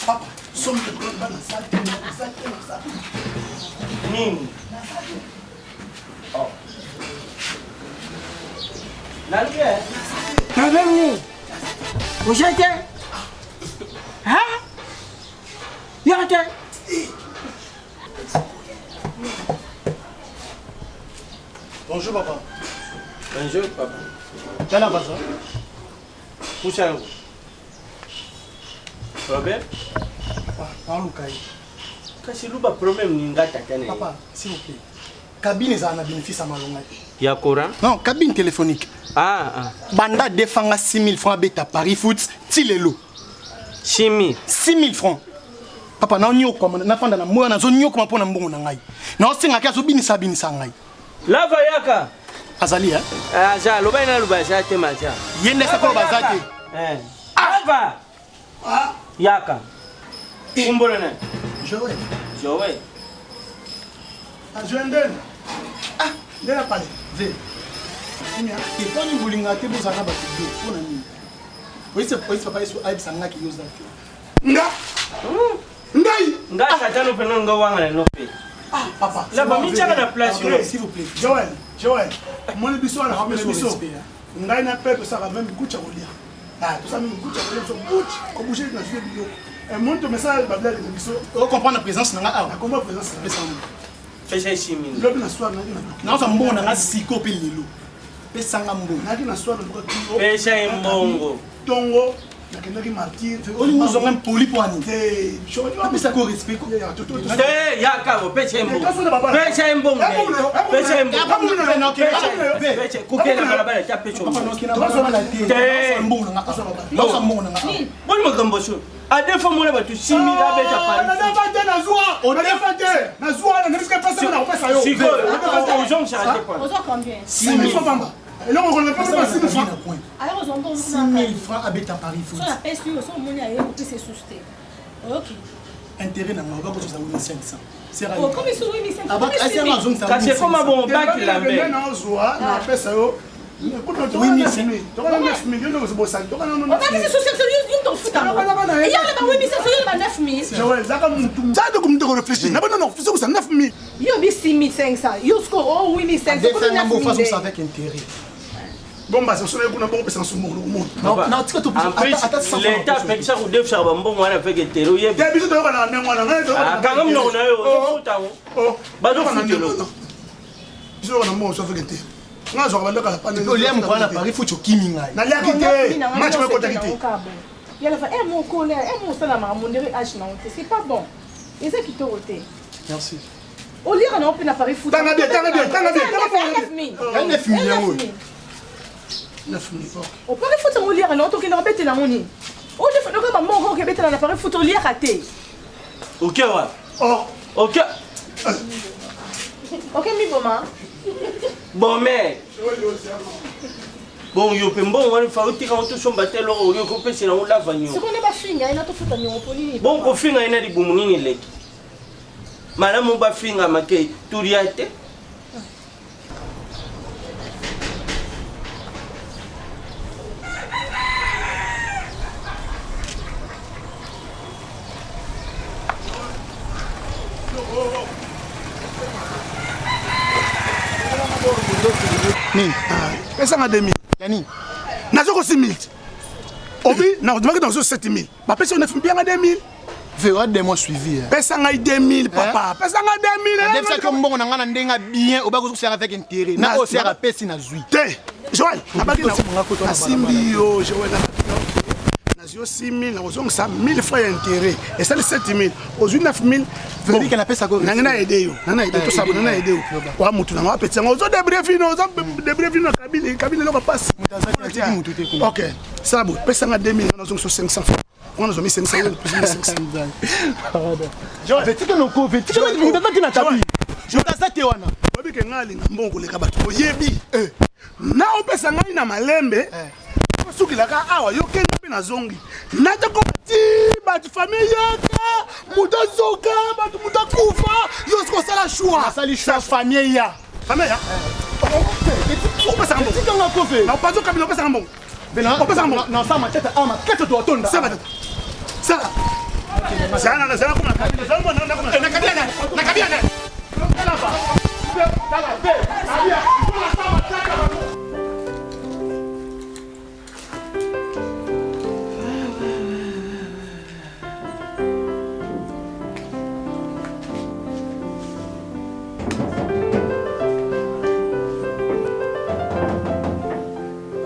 Papa, somme de problème dans la salle. Nini? Oh. Nalga? Problème ni. Vous jetez? Hein? Yate? Bonjour papa. Bonjour papa. T'as la base? Poussez-vous. Problème? Parle au cahier. Kasi luba problème ni ngata tane. Papa, s'il vous plaît. Cabine est un bénéfice à Malonga. Il y a courant? Non, cabine téléphonique. Ah. Banda défend 6 000 francs à Paris Foot. Tilelo. 6 000. 6 000 francs. Papa, na onyo kwa na fanda na mwa na zonyo kwa pona mbongo na ngai. Na osenga ka zo binisa ngai. Lava yaka. Azali Ah, ja loba ina loba ja te ma ja. Yende sa ko bazate. Lava. Yaka. Kumbole na. Joël. Joël. Joël ndeni. Ndena pale. Ve. Nya, et quand ni bulinga te bozana ba tudo pona ni. Oise papa yesu aibisa ngaki yoza tu. Nga chatano pe non nga wanga no pe. Papa. La ba mi tshaka na place s'il vous plaît. Joël. Mon biso na rappelle biso. Ngai na pepe ça va même kucha kolia. Tout ça même kucha kolia so kucha ko bouger na jouer bio. Et monte message ba blague biso. On comprend la présence na nga ah. Comment présence na pesa mo. Pesa 6 000. Lobi na soir na sa mbongo na nga siko pe lelo. Pesa nga mbongo. Na na soir na ko. Pesa mbongo. Tongo. Nakendaki martyr. Oni nous ont un poli pour ani. Je vais ça ko respect ko. Yaka bo pesa mbongo. Pesa mbongo. Pesa mbongo. Pesa kokela balabala ta pesa mbongo. Boni makambo sho. A defo mona batu 6 000 abeta pari. Na zoa. On defate. Na zoa na risque pesa na pesa yo. Siko. On jonge ça dépend. On sort combien? 6 000 francs. Et là on ne pas 6 000 francs. Alors on entend 6 000 francs habite à Paris Foot. Sur la peste, on monnaie ailleurs, on peut se souster. Ok. Intérêt na ngaba ko ça 500. C'est Oh, comme ils sont 8500. Ah bah c'est la zone ça. Kasi koma bon bac la mbe. Na zoa na pesa yo. Oui, mais c'est lui. Tu as 9 millions de euros. Tu as On va faire ce souci, ils t'en foutent. Et il y a les 8500, il y a 9000. Joël, ça comme tout. Ça de comme tu réfléchis. Non, c'est 9000. Il y a 6500. Il y a 8500. Défendre un bon façon ça avec intérêt. Bon bah ça sonne pour n'importe personne sur le monde. Non, tu as tout l'état fait ça ou deux faire bon moi avec intérêt. Il y a des bisous de la même moi là. Quand même non non. Oh. Bah donc c'est le. Bisous na moi ça avec intérêt. Nga zo ba la panne. Ko lem ko na Paris faut chokimi ngai. Na liaki te. Match ko takité. Il y a la fin mon colère, mon ça la marmonnerie H non, c'est pas bon. Et ça qui te roté. Merci. Au lire on a pu na Paris foot. Tanga bien. 9 millions. 9 000. Au Paris foot on lire non to ki na bete na moni. O de fa no ka mo ko ke bete na Paris foot au lire raté. OK ouais. Oh. OK. OK mi boma. Bon mais bon yo pe bon on fa uti ka on to somba telo o yo ko pesi na ula vanyo. Ce qu'on est pas finga ina to futa nyo poli. Bon ko finga ina di bumunini leki. Mala mo ba finga make turiate. Pesa nga 2000. Yani. Nazo ko 6000. Obi, na demande dans 7000. Ba pesa 9 bien nga 2000. Verra des mois suivis. Pesa nga 2000 papa. Pesa nga 2000. Def ça comme mbongo na ngana ndenga bien oba ko sera avec intérêt. Na o sera pesi na zui. Te. Joël, abaki na simbi yo Joël. Nazio 6000 na ozong ça 1000 francs intérêt et ça les 7000 aux 9000 veut dire qu'elle a fait ça quoi nana aider yo nana aider tout ça nana aider yo wa mutu na wa petit ngo zo debrefino zo debrefino kabine lo passe OK ça bon pesa nga 2000 na ozong 500 francs on a mis 500 euros plus 500 Joël veut dire que noko veut dire que mutu tata na tapi je tasa te wana obi ke ngali na mbongo le kabatu oyebi na o pesa ngai na malembe suki la ka awa yo kenga pe na zongi nata ko ti ba tu famille yaka muta zoka ba tu muta kufa yo sko sala choix sali choix famille ya famille ya opesa ngo tika nga kofe na pazo kabila opesa ngo bena opesa ngo na sama tete ama kete to tonda ça va ça sana kuna kabila sana na kabila na kabila na ba dala be kabila kuna sama taka ba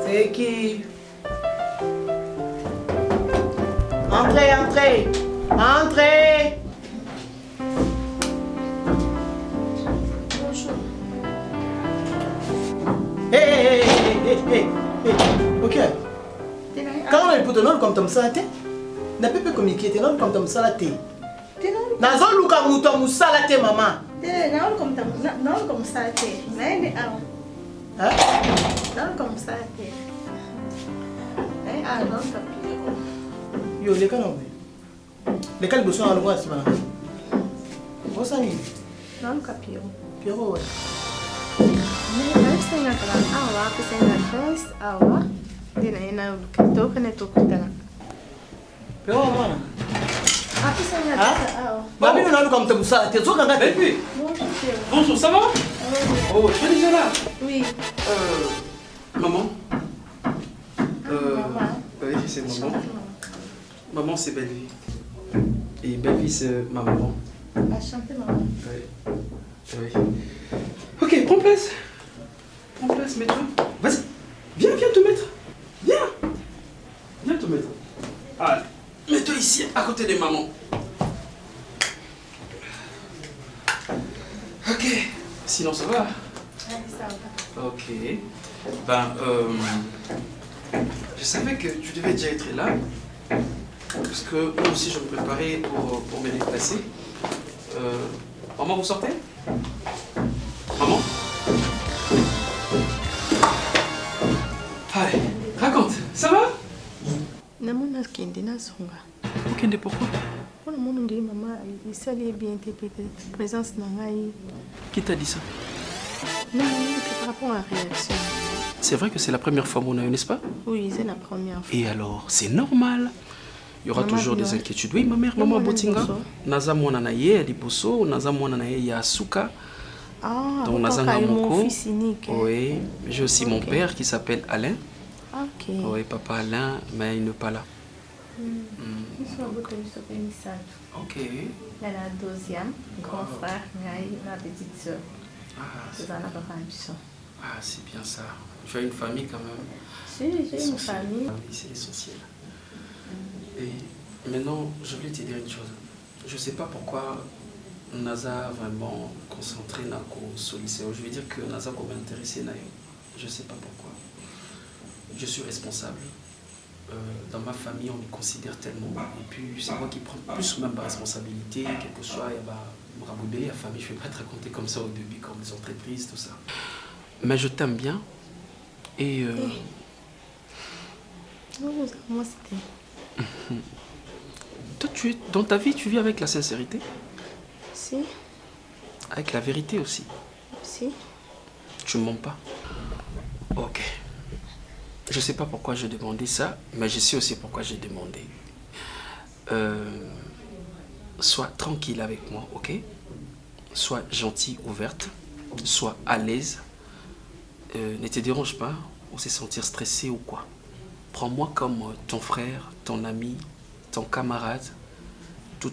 C'est qui? Entrez, entrez! Entrez! Bonjour. Hé, ok. Quand on est pour te non comme ça, tu n'as pas pu communiquer, tu non comme ça, tu n'as pas lu comme tu musala, tu maman. Non comme ça, tu n'as Hein? non comme ça, tu ah non papier. Yo, les canons. Les canons sont à l'ouest, c'est maintenant. Où ça y est? Non papier. Pierrot, ouais. Mais là, c'est un peu là, c'est un adresse, awa. Dina to kana to kutana. Pierrot, moi. Ah, c'est un adresse, awa. Bah, mais on a lu comme tu musala, tu es sûr que Belvi, Bonjour. bonjour, ça va? Oh, tu es déjà là? Oui. Maman? Maman. Oui, c'est maman. Maman, c'est Belvi. Et Belvi, c'est ma maman. Enchantée, maman. Oui. Oui. Ok, prends place. Prends place, mets-toi. Vas-y. Viens te mettre. Viens te mettre. Allez. Mets-toi ici, à côté de maman. Ok. Sinon, ça va? Ah, ça va. Ok. Ben, je savais que tu devais déjà être là. Parce que moi aussi, je me préparais pour me déplacer. Maman, vous sortez? Maman? Allez, raconte. Ça va? Namona kende na songa. Ok, pourquoi? Pour le monde de maman, il s'allait bien interpréter la présence nangai. Qui t'a dit ça? Non, par rapport à la réaction. C'est vrai que c'est la première fois qu'on a eu, n'est-ce pas? Oui, c'est la première fois. Et alors, c'est normal. Il y aura Maman toujours des Bino. inquiétudes. Oui, ma mère, maman Botinga. Naza mwana na ye, Liboso, naza mwana na ye, Yasuka. Ah, Donc, donc naza mon Moko. fils unique. Oui, j'ai aussi mon père qui s'appelle Alain. Ok. Oui, papa Alain, mais il n'est pas là. Ok. Elle a la deuxième, grand frère, la petite soeur. Ah, c'est bien ça. Tu as une famille quand même. Si, j'ai une famille. Oui, c'est l'essentiel. Et maintenant, je voulais te dire une chose. Je ne sais pas pourquoi Naza a vraiment concentré dans le sollicité. Je veux dire que Naza m'a intéressé. Je ne sais pas pourquoi. Je suis responsable. Dans ma famille, on me considère tellement. Et puis, c'est moi qui prends plus même ma responsabilité, quel que soit. La famille, je ne vais pas te raconter comme ça au début, comme les entreprises, tout ça. Mais je t'aime bien. Et... Moi, c'était... Toi, dans ta vie, tu vis avec la sincérité? Si. Avec la vérité aussi? Si. Tu ne mens pas? Ok. Je ne sais pas pourquoi j'ai demandé ça, mais je sais aussi pourquoi j'ai demandé. Sois tranquille avec moi, ok? Sois gentille, ouverte. Sois à l'aise. Ne te dérange pas ou se sentir stressé ou quoi. Prends-moi comme ton frère, ton ami, ton camarade. Tout.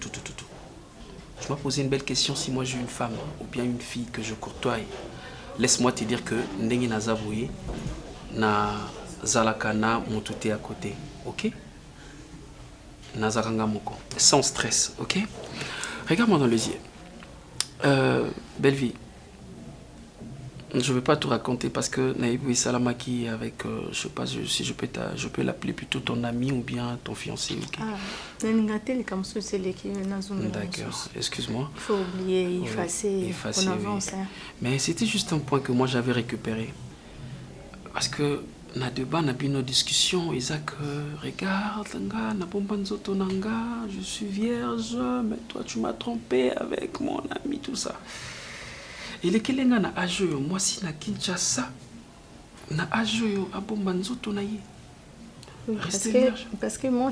Je m'as posé une belle question si moi j'ai une femme ou bien une fille que je courtoie. Laisse-moi te dire que Ndenge Nazabouye na Zalakana Moutouté à côté, ok? Nazaranga Moko, sans stress, ok? Regarde-moi dans les yeux. Belvi, je ne vais pas tout raconter parce que Naïbou Salamaki avec, je sais pas si je peux l'appeler plutôt ton ami ou bien ton fiancé, ok? D'accord, excuse-moi. Il faut oublier, effacer, on avance. Oui. Mais c'était juste un point que moi j'avais récupéré. Parce que na débat, na bien nos discussions, Isaac, regarde, je suis vierge, mais toi tu m'as trompé avec mon ami, tout ça. Et les Kelenga na âgeux, moi si na Kinshasa, Na ajoyo abomba nzoto na ye. Oui, parce que moi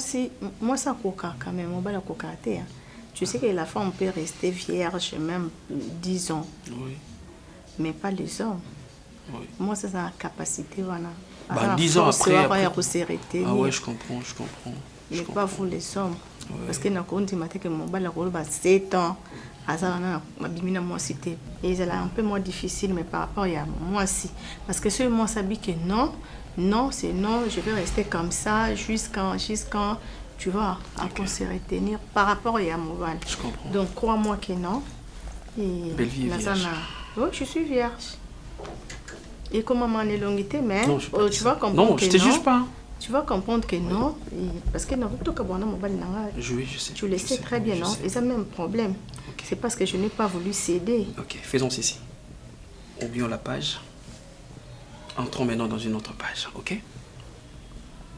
ça coca quand même, on va la cocater. Hein. Tu sais que la femme peut rester vierge même 10 ans. Oui. Mais pas les hommes. Oui. Moi c'est la capacité voilà. Bah, 10 ans après ah ouais, je comprends. Mais pas vous les hommes. Ouais. Parce que na konti maté que mon bal a 7 ans. Azana mabimina moi c'était et c'est un peu moins difficile mais par rapport à moi si parce que ce moi s'habille que non c'est non, je vais rester comme ça jusqu'à tu vois après se retenir par rapport à mon bal. Je comprends. Donc crois-moi que non. Et belle vie vierge. Oui, je suis vierge. Et comme maman est longuité mais non, tu vas comprendre. Non, je te juge pas. Tu vas comprendre que non, parce que oui, je sais. Tu le sais très bien, non? Et ça même problème. Okay. C'est parce que je n'ai pas voulu céder. Ok, faisons ceci. Oublions la page. Entrons maintenant dans une autre page, ok?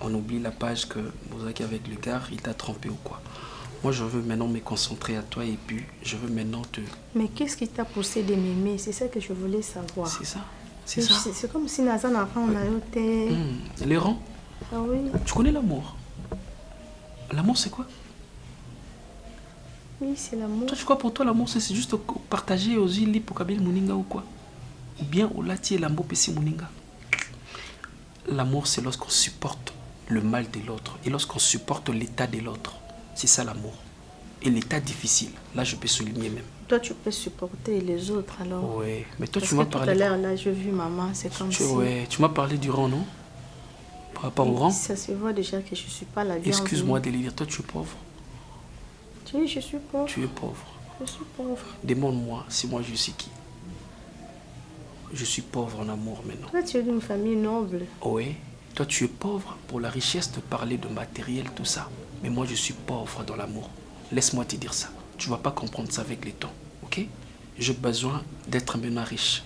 On oublie la page que Mozaki avec le gars, il t'a trompé ou quoi. Moi, je veux maintenant me concentrer à toi et puis je veux maintenant te... Mais qu'est-ce qui t'a poussé de m'aimer? C'est ça que je voulais savoir. C'est ça. C'est comme si Nazan a été... Les rangs. Ah oui. Tu connais l'amour? L'amour, c'est quoi? Oui, c'est l'amour. Toi, tu crois pour toi, l'amour, c'est juste partager aux îles pour Kabila Mouninga ou quoi? Ou bien au Lati et Lambo Pessi Mouninga? L'amour, c'est lorsqu'on supporte le mal de l'autre et lorsqu'on supporte l'état de l'autre. C'est ça l'amour. Et l'état difficile, là, je peux souligner même. Toi, tu peux supporter les autres alors? Oui, mais toi, parce tu m'as parlé... Tout à l'heure, là, j'ai vu maman, c'est comme si... Ouais, tu m'as parlé du rang, non? Par rapport au rang? Ça se voit déjà que je ne suis pas la viande. Excuse-moi de le dire, toi, tu es pauvre. Oui, je suis pauvre. Tu es pauvre. Je suis pauvre. Demande-moi si moi, je suis qui? Je suis pauvre en amour maintenant. Toi, tu es d'une famille noble. Oui. Toi, tu es pauvre pour la richesse de parler de matériel, tout ça. Mais moi, je suis pauvre dans l'amour. Laisse-moi te dire ça. Tu ne vas pas comprendre ça avec les temps, ok? J'ai besoin d'être maintenant riche.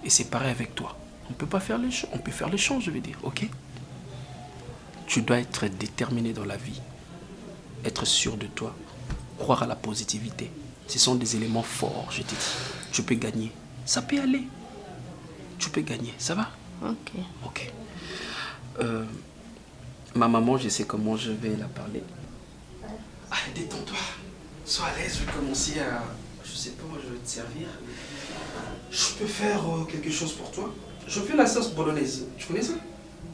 Et c'est pareil avec toi. On peut pas faire on peut faire l'échange, je veux dire, ok? Tu dois être déterminé dans la vie. Être sûr de toi. Croire à la positivité. Ce sont des éléments forts, je te dis. Tu peux gagner. Ça peut aller. Tu peux gagner, ça va? Ok. Ok. Ma maman, je sais comment je vais la parler. Ah, détends-toi. Sois à l'aise, je vais commencer à... Je sais pas, moi je vais te servir. Je peux faire quelque chose pour toi. Je fais la sauce bolognaise. Tu connais ça?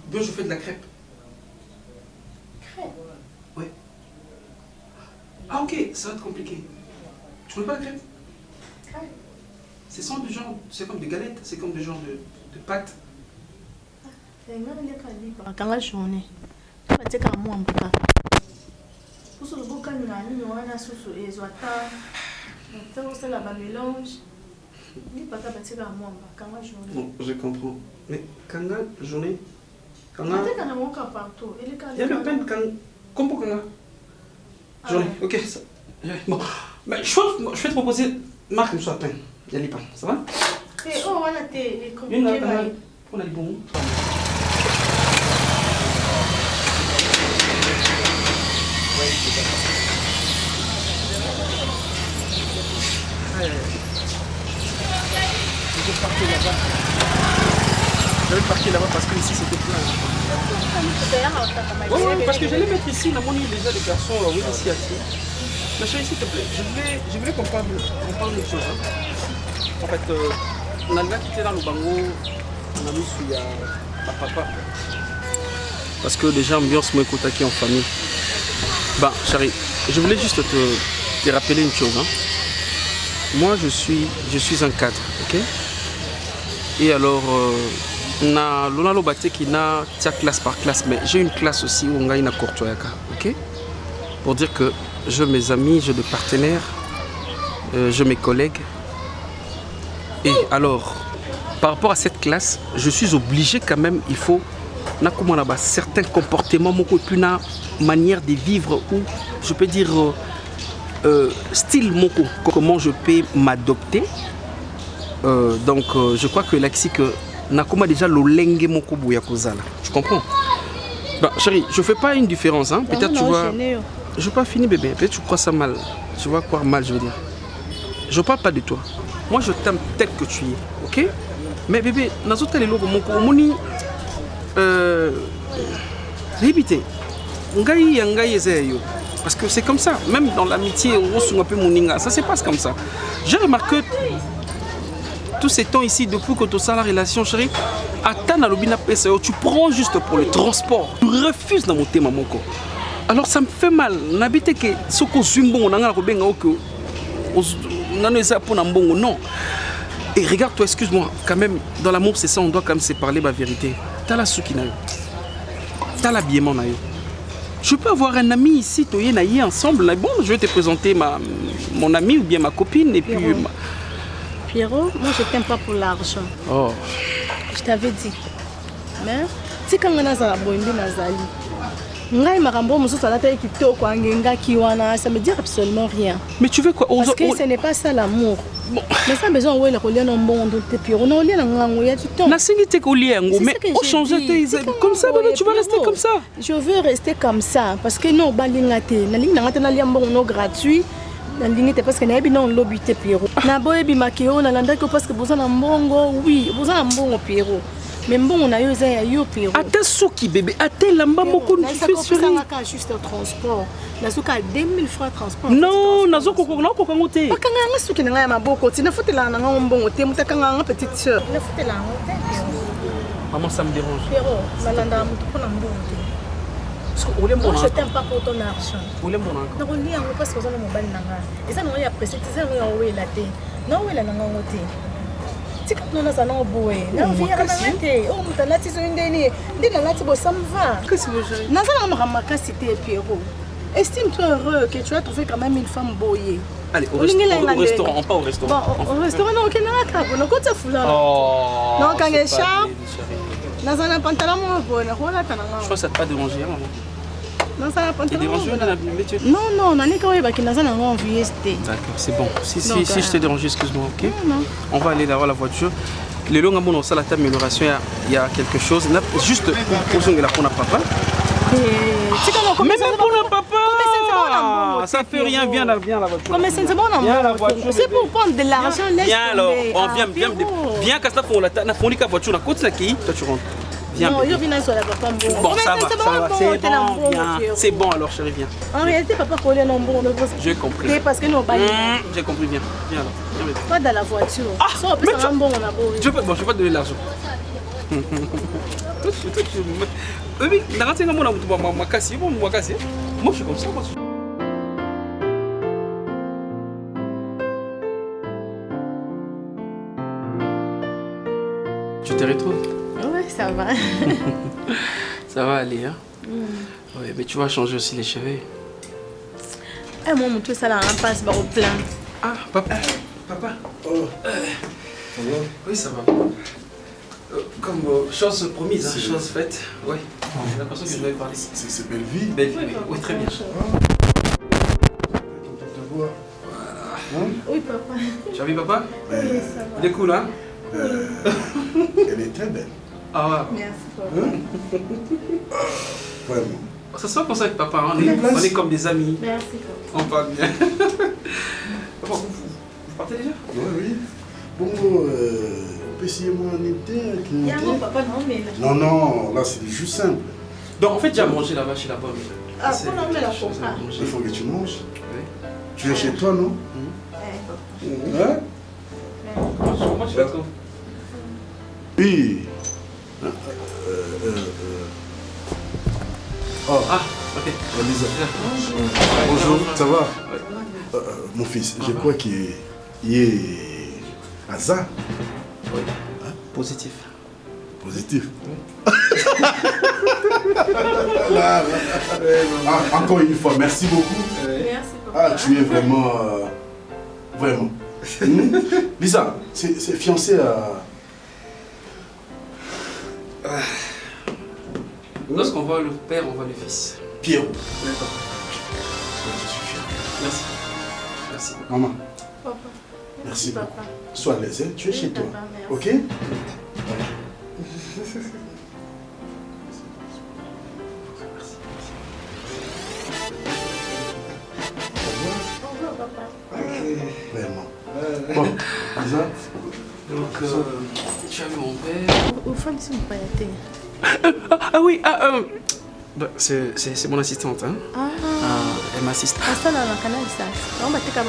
Bien, je fais de la crêpe. Crêpe? Oui. Ah ok, ça va être compliqué. Tu connais pas la crêpe? Crêpe? C'est comme des galettes, c'est comme des genres de pâtes. Quand la journée, tu vas te faire moi un peu. Pour ce que tu as sous les oies, tu as la mélange. Bon, je comprends. Mais quand la journée, il y a le pain comme pour quand journée, ok. Ça. Bon, mais je vais te proposer marque soit pain. Il y a les pains, ça va? Oh, on a les on a les bons. Je vais partir là-bas parce que ici c'était plein. Oui, parce que j'allais mettre ici, la monnaie déjà les garçons, oui, ici assis. Ma chérie, s'il te plaît, je voulais qu'on parle d'une chose. Hein. En fait, on a le gars qui était dans le bango, on a mis sous la papa. Parce que déjà, ambiance moi écoute en famille. Bah, chérie, je voulais juste te rappeler une chose. Hein. Moi, je suis un cadre, ok? Et alors, on a l'on a qui n'a classe par classe, mais j'ai une classe aussi où on a une courtoyaka, ok? Pour dire que j'ai mes amis, j'ai des partenaires, j'ai mes collègues. Et alors, par rapport à cette classe, je suis obligé quand même, il faut certains comportements, et puis une manière de vivre où je peux dire style moko, comment je peux m'adopter. Donc je crois que l'axi que nakoma déjà l'olenge moko bouya kozala. Tu comprends? Bah chérie, je fais pas une différence hein. Peut-être tu vois. Je vais pas finir bébé. Peut-être tu crois ça mal. Tu vas croire mal, je veux dire. Je parle pas de toi. Moi je t'aime tel que tu es, ok? Mais bébé, nazo telelo ko moko moni rébité. Ngai ya ngai ezeyo. Parce que c'est comme ça, même dans l'amitié, on se un peu moninga, ça se passe comme ça. J'ai remarqué tous ces temps ici, depuis que tu as la relation, chérie, tu prends juste pour le transport. Tu refuses de monter maman. Alors ça me fait mal. N'habite que ce qu'on suit bon, on a un non. Et regarde-toi, excuse-moi, quand même, dans l'amour, c'est ça, on doit quand même se parler la vérité. T'as la soukina, t'as l'habillement. Je peux avoir un ami ici, tu es ensemble. Bon, je vais te présenter mon ami ou bien ma copine. Et puis, Pierrot, moi je t'aime pas pour l'argent. Oh. Je t'avais dit. Mais si quand on a ça, nazali. Ça me dit absolument rien. Mais tu veux quoi? Parce que ce n'est pas ça l'amour. Bon. Mais ça besoin de relier un bon de Pierrot. On a lié il y a du temps. Mais on change comme ça, tu vas rester comme ça. Je veux rester comme ça parce que non, balingate, na ligne na liam bon gratuit. Parce que nabi non lobité Pierrot. Na boye bi makeo na landa ko parce que besoin mbongo, oui, besoin mbongo Pierrot. Mais bon on a eu ça yo Pierrot. Ata soki bébé, ata lamba moko tu fais sur juste le transport. Na soka 2000 francs transport. Non, na zoko ko ngote. Pas kanga nga soki na maboko, tina fotela na mbongo te mutakanga nga petite sœur. Na fotela ngote Pierrot. Maman ça me dérange. Pierrot, na landa mutu ko na mbongo. Moi, je t'aime pas pour ton argent. Vous l'aimez mon argent? Non, on parce que vous avez mon bal nanga. Et ça, nous y a pressé. Tu sais, nous y a oué la thé. Non, oué la nanga ngoté. Tu sais, nous avons un boué. Non, on vient à la thé. Oh, nous t'as tis une dernière. Dis la lati, ça me va. Qu'est-ce que vous avez? Nous avons remarqué c'était Pierrot. Estime-toi heureux que tu as trouvé quand même une femme bouillée. Allez, au restaurant, on part au restaurant. Bon, au restaurant, non, ok, non, on a quoi ça fout là? Oh. Non, quand il est charme. Dans un pantalon, je crois que ça ne t'a pas dérangé, maman. Non, ça n'a pas dérangé. Non, on a dit qu'on a envoyé. D'accord, c'est bon. Si je t'ai dérangé, excuse-moi, ok? Non. On va aller dans la voiture. Le long à mon salle d'amélioration, il y a quelque chose. Juste pour la pour papa. Même pour le papa, ça fait rien, viens la voiture. Mais c'est bon, c'est pour prendre de l'argent. Viens alors, on viens qu'à ça pour la voiture, toi tu rentres. Viens. Non, je viens sur la papa. Bon, ça va, c'est bon alors chérie, viens. En réalité, papa collait non bon. J'ai compris. Parce que nous j'ai compris, viens alors. Pas dans la voiture. Ah, mais je vais pas te donner l'argent. Oui, moi je suis comme ça. Tu te retrouves? Oui, ça va. Ça va aller, hein? Oui, mais tu vas changer aussi les cheveux. Eh, moi, tout ça là, on passe par au plein. Ah, papa. Papa. Oh. Ça va? Oui, ça va. Comme chose promise, hein, chose faite. Oui. J'ai l'impression que je vais parler. C'est belle vie. Belle vie, oui, très bien. Voilà. Oui, papa. Tu as vu papa? Oui, ça va. Il est cool, hein? Elle est très belle. Ah ouais. Merci, papa. Vraiment. Ça se passe comme ça avec papa, hein? On est comme des amis. Merci, papa. On parle bien. Papa, vous partez déjà? Oui. Bon, on peut essayer moi un été avec une Non, papa, non, mais... Non, là c'est juste simple. Donc en fait, j'ai mangé là-bas chez la bonne. Ah, non, mais la pauvre. Il faut que tu manges. Oui. Tu viens chez toi, non? Hein? Moi, tu vas trouver. Oui. Oh. Ah, ok. Lisa. Bonjour, ça va? Mon fils, je crois qu'il est hasard. Oui. Positif. Positif. Encore une fois, merci beaucoup. Merci, papa. Ah, tu es vraiment... vraiment. Lisa, c'est fiancé à... Lorsqu'on voit le père, on voit le fils. Pierrot. D'accord. Je suis fier. Merci. Merci. Maman, Papa. merci Papa. beaucoup. Sois à l'aise, hein? Tu es chez toi. Papa, merci. Ok? Au revoir, papa. Vraiment. Bon, Lisa, Donc, tu as vu mon père. Au fond, c'est pas été. Ah oui, bah, c'est mon assistante. Hein? Elle m'assiste. Ah, ça, dans le canal, ça. On va te faire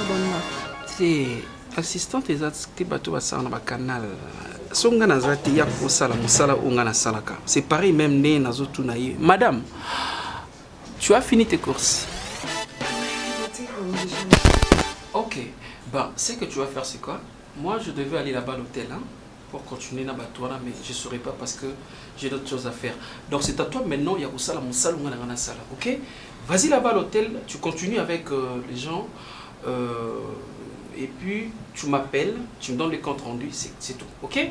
C'est assistante et tes bateaux à ça dans le canal. Songa nazati ya kosala musala unga na salaka. C'est pareil même né nazotu na ye. Madame, tu as fini tes courses. Ok. Bah, ce que tu vas faire c'est quoi? Moi je devais aller là-bas à l'hôtel hein, pour continuer na bateau mais je ne saurais pas parce que j'ai d'autres choses à faire. Donc c'est à toi maintenant ya kosala musala unga na sala. OK? Vas-y là-bas à l'hôtel, tu continues avec les gens et puis tu m'appelles, tu me donnes les comptes rendus, c'est tout, ok?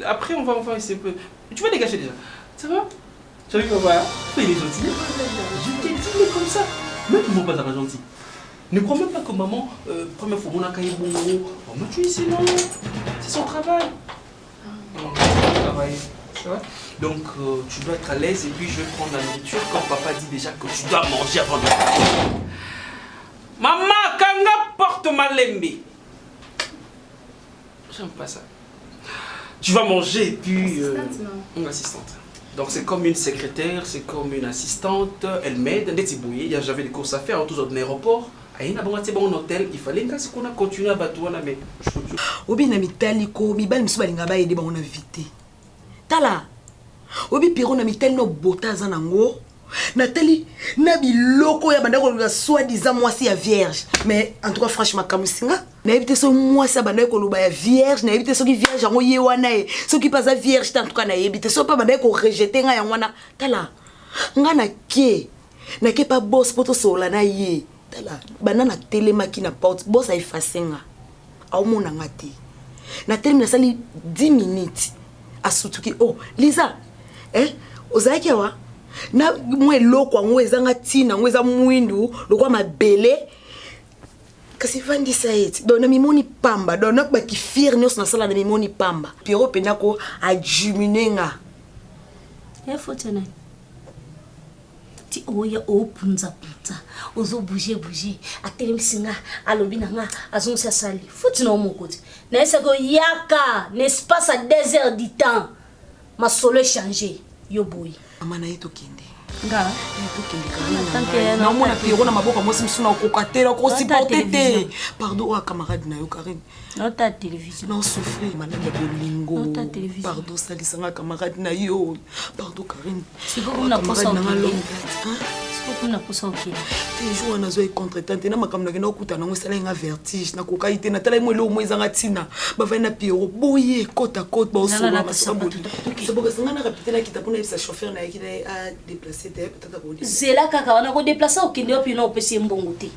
Après on va essayer. Tu vas dégager déjà, ça va? Tu as vu papa? Mais il est gentil. Je t'ai dit mais comme ça. Même mon papa n'est pas gentil. Ne crois même pas que maman, première fois, mon accueil est bon. Maman tu es ici, non? C'est son travail. Ça va? Donc tu dois être à l'aise et puis je vais prendre la nourriture quand papa dit déjà que tu dois manger avant de partir. Maman, kanga porte malembe. J'aime pas ça. Tu vas manger et puis... Une assistante. Donc c'est comme une secrétaire, c'est comme une assistante. Elle m'aide. J'avais des courses à faire autour de l'aéroport. Il y a un hôtel. Il fallait qu'on a continué à battre. Mais... Obi na mitali ko mibali misu balinga ba yede ba on a vite. Tala. Obi piro na mitali no botaza nango. Nathalie, nabi loko ya banda ko soi-disant moi si ya vierge. Mais en tout cas franchement kamusinga, na éviter so moi ça banda ko loba ya vierge, na éviter so ki vierge yango ye wana e. So ki pas vierge en tout cas na éviter so pas banda ko rejeter nga yango wana. Tala. Nga na ke pas boss poto sola na ye. Tala. Bana na telemaki na porte, boss a effacer nga. Au mona ngati. Na tele na sali 10 minutes. Asutuki oh, Lisa. Ozaki wa na mwe loko ngo ezanga tina ngo eza mwindu lokwa mabele kasi vandi saiti dona mimoni pamba dona ba kifir nyos na sala na mimoni pamba piro penako a juminenga ya fotana ti oya opunza punza ozo bouger atelemsinga alobi nanga azonsa sali fotina omokoti na esa ko yaka l'espace à 2 heures du temps ma solo changer yo boy amana yeto kende nga yeto kende Karine na mona piro na maboka mosi msuna okokatela ko supporter pardon à camarade na yo Karine nota télévision non souffrir madame de bolingo nota télévision pardon salisanga camarade na yo pardon Karine siko kuna posa na posa ok toujours na zo e contretemps na makamna ke na okuta na ngosala nga vertige na kokaite na tala imwe lo mwezanga tina ba va na piro boye kota ba osola masaboli c'est bon que ça na répéter na kita pona sa chauffeur na ki a déplacer peut-être pour dire zela kaka wana ko déplacer au kende opi na opesi mbongo te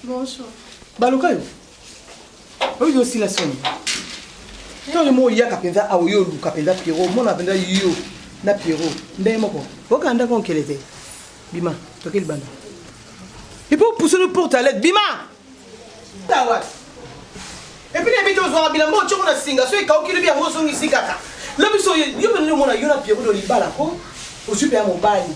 Bonjour. Balukayo. Oui, aussi la sonne. Quand le mot yaka penza a yo luka penza piro, mon apenda yo na piro. Ndé moko. Okanda kon kelete. Bima, tokel banda. Et pour pousser le porte à l'aide, Bima. Tawat. Et puis les bidons sont bilan mo chona singa, so e ka okili bia mo so ngi sikaka. Le biso yo ben le mona yo na piro do libala ko. Au super mon bali.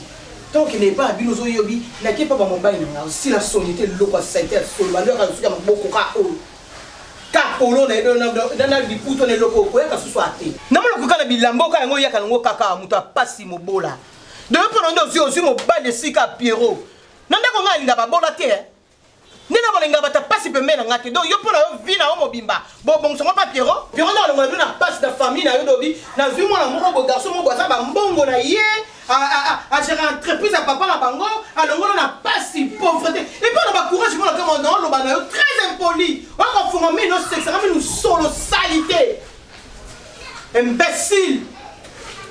Tant qu'il n'est pas à Binozo Yobi, il n'a pas mon bain. Si la sonité, le loco, ça a été sur le malheur, il y a beaucoup de cas. Capolo, dans la vie, pour le loco, quoi que ce soit. Non, le coca de Bilambo, quand il y a un caca, mouta pas si mon bola. De prendre aussi mon bain de Sika Pierrot. Non, il n'a pas bon la terre. Nena bolenga bata pasi pembe na ngate donc yo pona yo vi na o mobimba bon so pas Pierrot na longa na passe de famille na yo dobi na zui mwana moko garçon mo boza ba mbongo na ye a gérer entreprise à papa na bango a longo na pasi pauvreté et puis on a courage mo na comme non lo ba na yo très impoli on va fuma mais no sexe na nous solo salité imbécile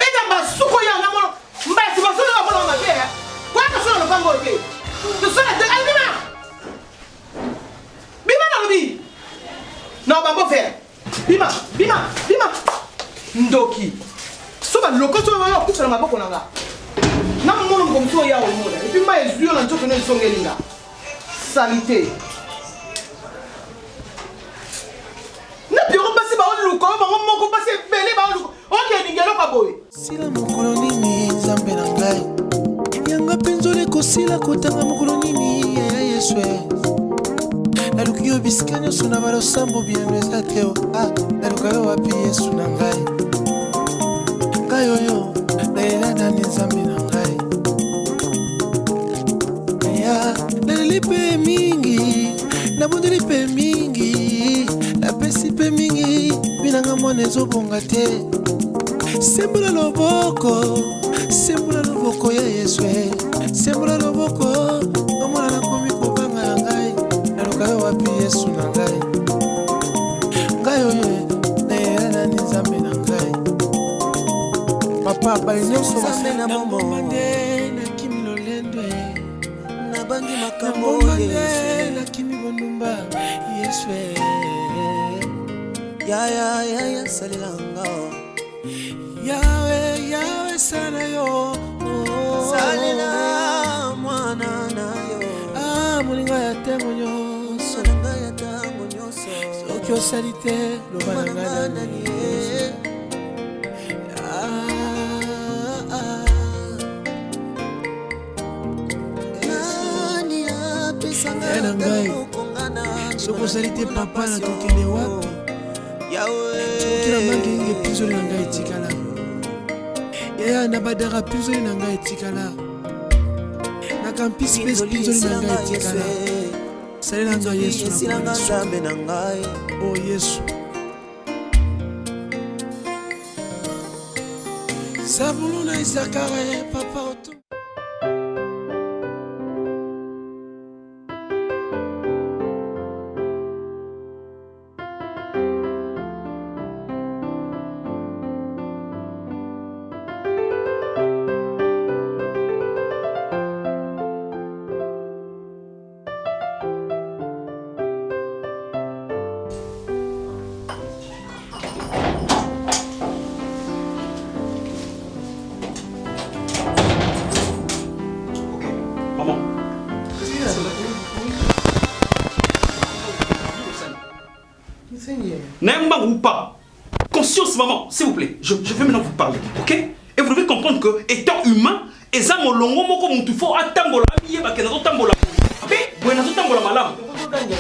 et na ba suko ya na mo mbasi ba solo na mo na ke quoi que solo le bango ke to solo de almina Bima na lobi. Non, bah bon faire. Bima. Ndoki. Soba loko so ba kutsala maboko nanga. Na mono ngomso ya omona. Et puis ma ezio na nzoto ne songelinga. Salité. Na piro basi ba luko ba moko basi belé ba luko. OK ningelo ka boy. Sila mokolo nini Nzambe na ngai. Yanga penzole ko sila kotanga mokolo nini ya Yesu. Na lukiyo bisikanya sona balo sambo bien ezateo. Na lukayo wapi Yesu na ngai. Kayo yo na ela Nzambe na ngai. Ya na lipe mingi na bondeli pe mingi na pesi pe mingi binanga mwana ezobonga te. Sembula loboko ya Yesu. Sembula loboko omwana na komi kobanga na ngai. Na lukayo wapi Yesu na ngai. Ngai oyo na ela Nzambe na ngai. Papa balinyoso na bomande na kimi lolendwe na bangi makambo na kimi bondumba Yesu. Ya salilanga. Yawe sana yo. Salila mwana na yo. Mulinga ya tengo nyonso. Soki osali te loba na ngai nani. Na ngai soki osali te papa na tokende wapi. Tokila mangi epizoli na ngai etikala. Yaya na badara pizoli na ngai etikala. Na campus space pizoli na ngai etikala. Sali na ngai Yesu na ngai. Oh Yesu. Sabulu na isakare papa oto. N'aime ou pas. Conscience, maman, s'il vous plaît. Je vais maintenant vous parler, ok? Et vous devez comprendre que, étant humain,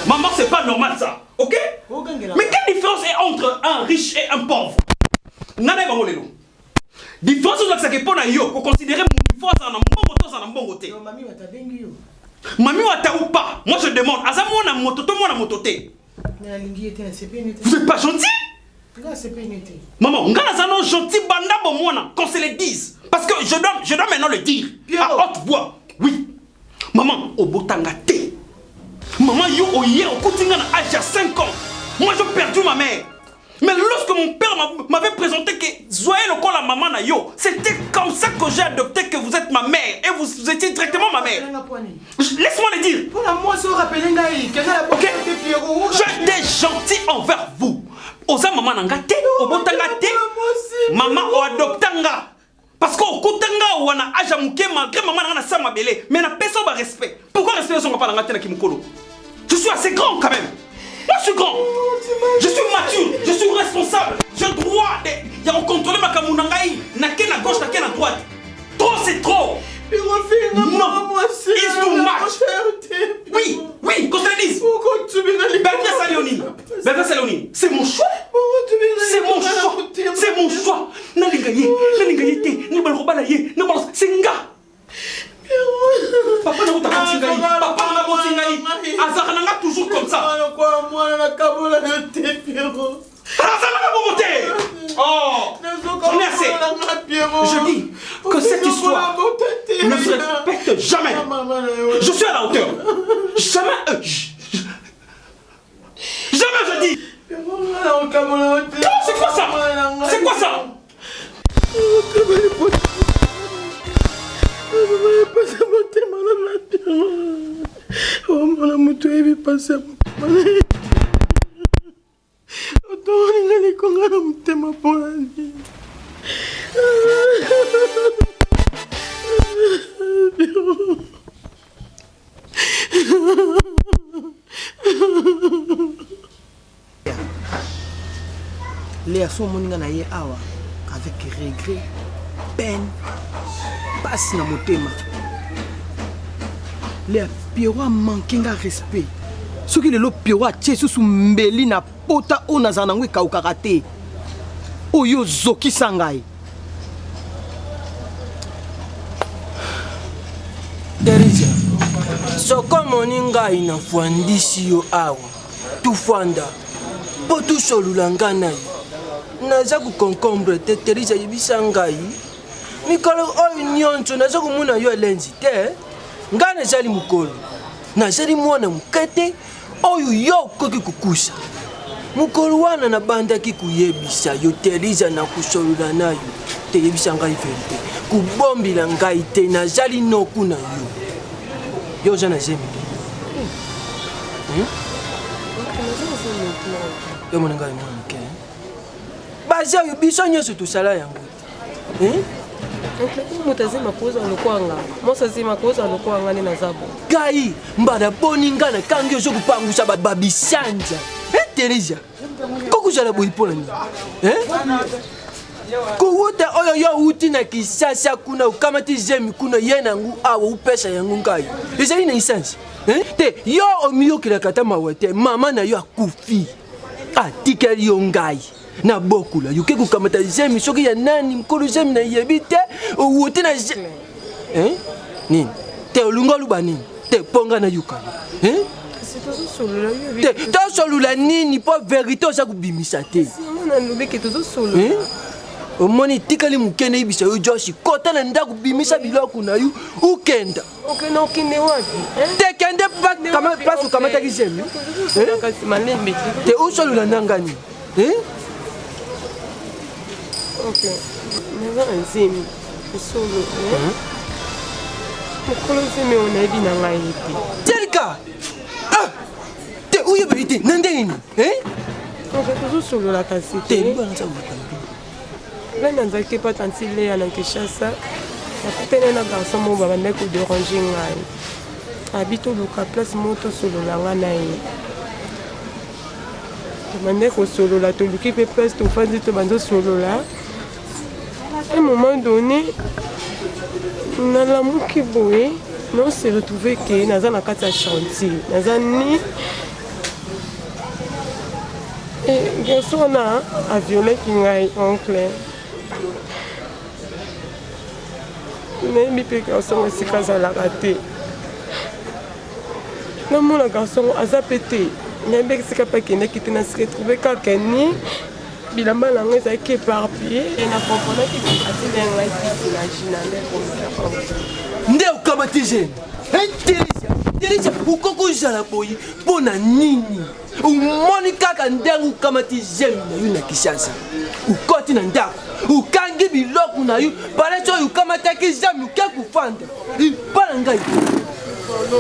maman, c'est pas normal ça, ok? Mais quelle différence est entre un riche et un pauvre? Nana Bangolelo. Différence c'est que pour yo, pour considérer mon force en un bon côté. Mamie Wata ou pas? Moi je demande, Azamo na moto, tout le monde a mototé. Vous n'êtes pas gentil? Maman, on a gentil banda bon moi qu'on se le dise. Parce que je dois maintenant le dire à haute voix. Oui. Maman, au botangate. Maman, yo au hier au Koutinga à l'âge de 5 ans. Moi j'ai perdu ma mère. Mais lorsque mon père m'avait présenté que Zoé le col à maman na yo, c'était comme ça que j'ai adopté que vous êtes ma mère et vous étiez directement ma mère. Laisse-moi le dire. Ok? J'étais gentil envers vous. Oza maman nangate, obotangate, maman o adoptanga. Parce qu'au Kutanga ou à Aja Mouké, malgré maman n'a pas belé, mais n'a personne de respect. Pourquoi respecter son papa dans la Kimukolo? Je suis assez grand quand même. Moi je suis grand. Je suis mature, je suis responsable. J'ai le droit de contrôler ma kamunangaï. N'a qu'à gauche, n'a qu'à droite. Trop c'est trop. Non, it's too much. Oui, oui, qu'on se le dise. Bébé Saloni, c'est mon choix. C'est mon choix. C'est mon choix. Nalingaye, c'est un gars. Papa n'a pas Singaï. Papa n'a pas Singaï. Azar n'a toujours comme ça. Oh, j'en ai assez. Je dis que cette histoire ne se respecte jamais. Je suis à la hauteur. Jamais. Jamais je dis. C'est quoi ça? C'est quoi ça? Oto ngali konga na mutema poni. Léa son moninga na ye awa avec regret, peine, passe na motema. Léa Pierrot a manqué de respect. Ce qui est le Pierrot a tché sous mbeli na pota o nazanangwe kaukarate. Oyo zoki sangai. Teresa, soko moninga inafundisi yo awa. Tufanda. Po tu solulanga na yo. Naza kukonkombre te Teresa yebisa ngai mikolo oyo nyonso naza komona yo elenzi te ngai nazali mokolo nazali mwana mokete oyo yo okoki kokusa mokolo wana nabandaki kuyebisa yo Teresa na kusolola na yo te yebisa ngai verite kubombela ngai te nazali noku na yo yo oza na zemi yo mona ngai mwana moke baza yo biso nyonso tosala yango moto azima kozwa lokwanga moso azima kozwa lokwanga nde naza bo kai mbala boni nga na kangi ozo kopangusa babisanja Teresa kokuzala boyi mpola nini kowuta oyo yo uti na kisasa kuna ukamati zemi kuna ye nangu awa upesa yango ngai ezali na isansi te yo omiyokelaka ta mawa te mama na yo akufi atikeli yo ngai na bokula yoke kukamata zemi soki ya nani mkolo zemi na yebi te uti na nini te olunga luba nini te ponga na yukana te tosolula nini po verite oza kubimisa te omoni tikali mokende yebisa yo josi kota na ndako bimisa biloko na yo ukenda te kende place okamataki zemi te osolula nanga nini naza na nzemi esolo mokolo nzemi oyo nayebi na ngai te telika te oyebeli te na ndenge nini tozosolola kasi te ngai nanzalaki mpa tanti Léa na Kinshasa nakutani na garçon moko babandaki koderange ngai abi toluka place moko tosolola ngai na ye tobandaki kosolola toluki mpe place tofandi tobandosolola à un moment donné nalamuki boye on s'est retrouvé que naza na kati ya chantier naza ni garçon na avioleki ngai oncle nayebi mpe garçon esika azalaka te namona garçon aza mpe te nayebi esika mpe akendaki te na se retrouvé kaka ni bilamba na ngai ezalaki éparpillé na komponaki atile ngai kisi na jina nde okamati zemi Teresa ukoko ozala boyi mpo na nini omoni kaka ndenge okamati zemi na yo na Kinshasa ukoti na ndako ukangi biloko na yo palasi oyo okamataki zemi oke kofanda mpona ngai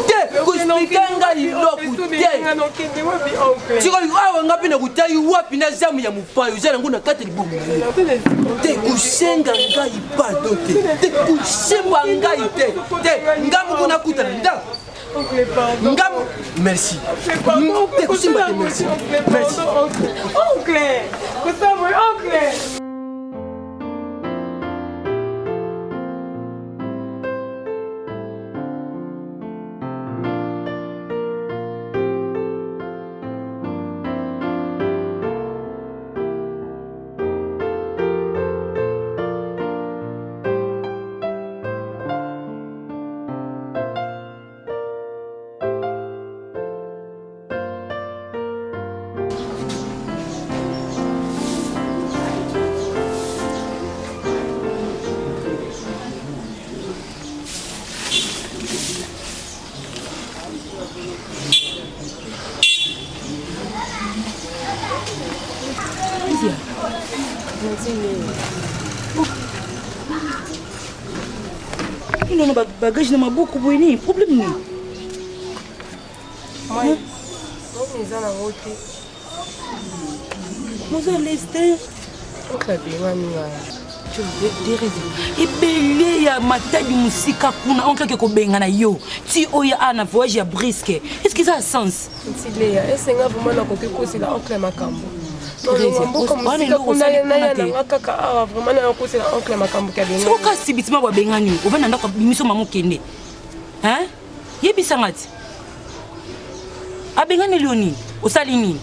te kospike ngai iloko te sikoyo awa nga mpe na kotai wapi na zamu ya mopaya oza nango na kati libomo na yo te kosenga ngai pardon te kosemba ngai te nga moko nakuta na ndako nga merci te kosemba te merci oncle Il a bagage dans ma boucle, vous avez un problème. Moi, ils ont un côté. Vous allez rester. Ok, bien, ebele ya matadi musika kuna onkake kobengana yo ti oyo ana voyage ya brisque est-ce que ça a sens ntileya esenga vraiment nakoki kosila oncle makambo kaka awa vraiment nakosila oncle makambo soka sibitima babengani ovanda ndako bimiso mama okende yebisanga ti abengani lio nini osali nini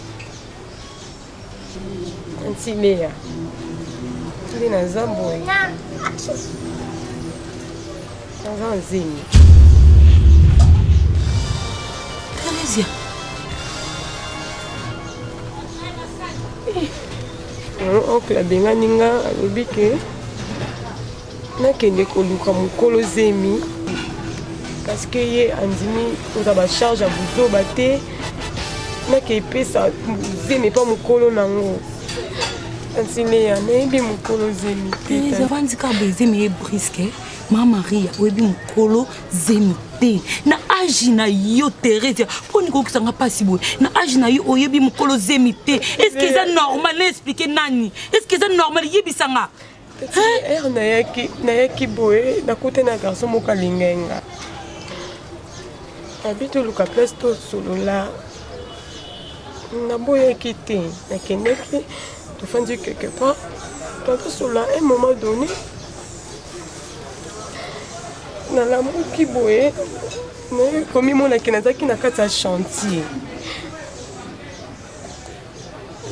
ntileya nde naza boye naza nzemi Theresia oncle abengani nga alobi ke nakende koluka mokolo zemi parceke ye andimi koza bacharge ya buzoba te nake epesa zemi mpa mokolo nango antileya nayebi mokolo zemi te vandika boye zemi ye briske ma maria oyebi mokolo zemi te na age na yo Theresia mpo nikokisanga mpasi boye na age na yo oyebi mokolo zemi te est ce que eza normal na explike nani est ce que eza normal yebisanga ere nayaki boye nakute na garçon moko alingenga abi toluka place tosolola naboyaki te nakendeki tofandi quelque part tosolola un moment donné nalamuki boye komi monaki nazalaki na kati ya chantier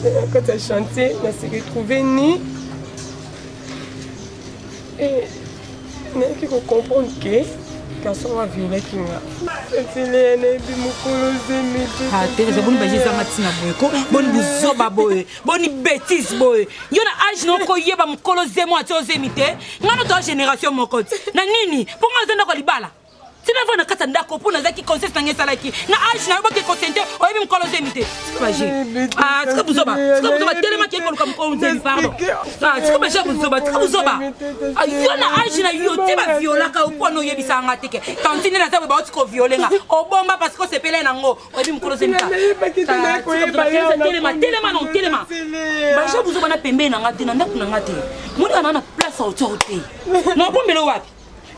na kati ya chantier nasi retrouve ni nayaki kocomprendre ke garçon aviolaki nga etile nayebi mokolo zemi Theresia boni bajezanga ntina boye ko boni buzoba boye boni bétise boye yo na age nokoyeba mokolo zemo ati ozemi te ngana toa génération moko ti na nini mpo nga oza ndako libala tina va na kati ya ndako mpo nazalaki conscience nange esalaki na age na yo boke consente oyebi mokolo zemi te tika buzoba telemaki ekoluka mokolo zemi pardon tika baje buzoba yo na age na yo te baviolaka yo mpona oyebisanga teke tantine naza boye baoti koviolenga obomba parce que osepele nango oyebi mokolo zemi telema baje buzoba na pembeni nanga te na ndako nanga te monika naa na place aotio te nabombele wapi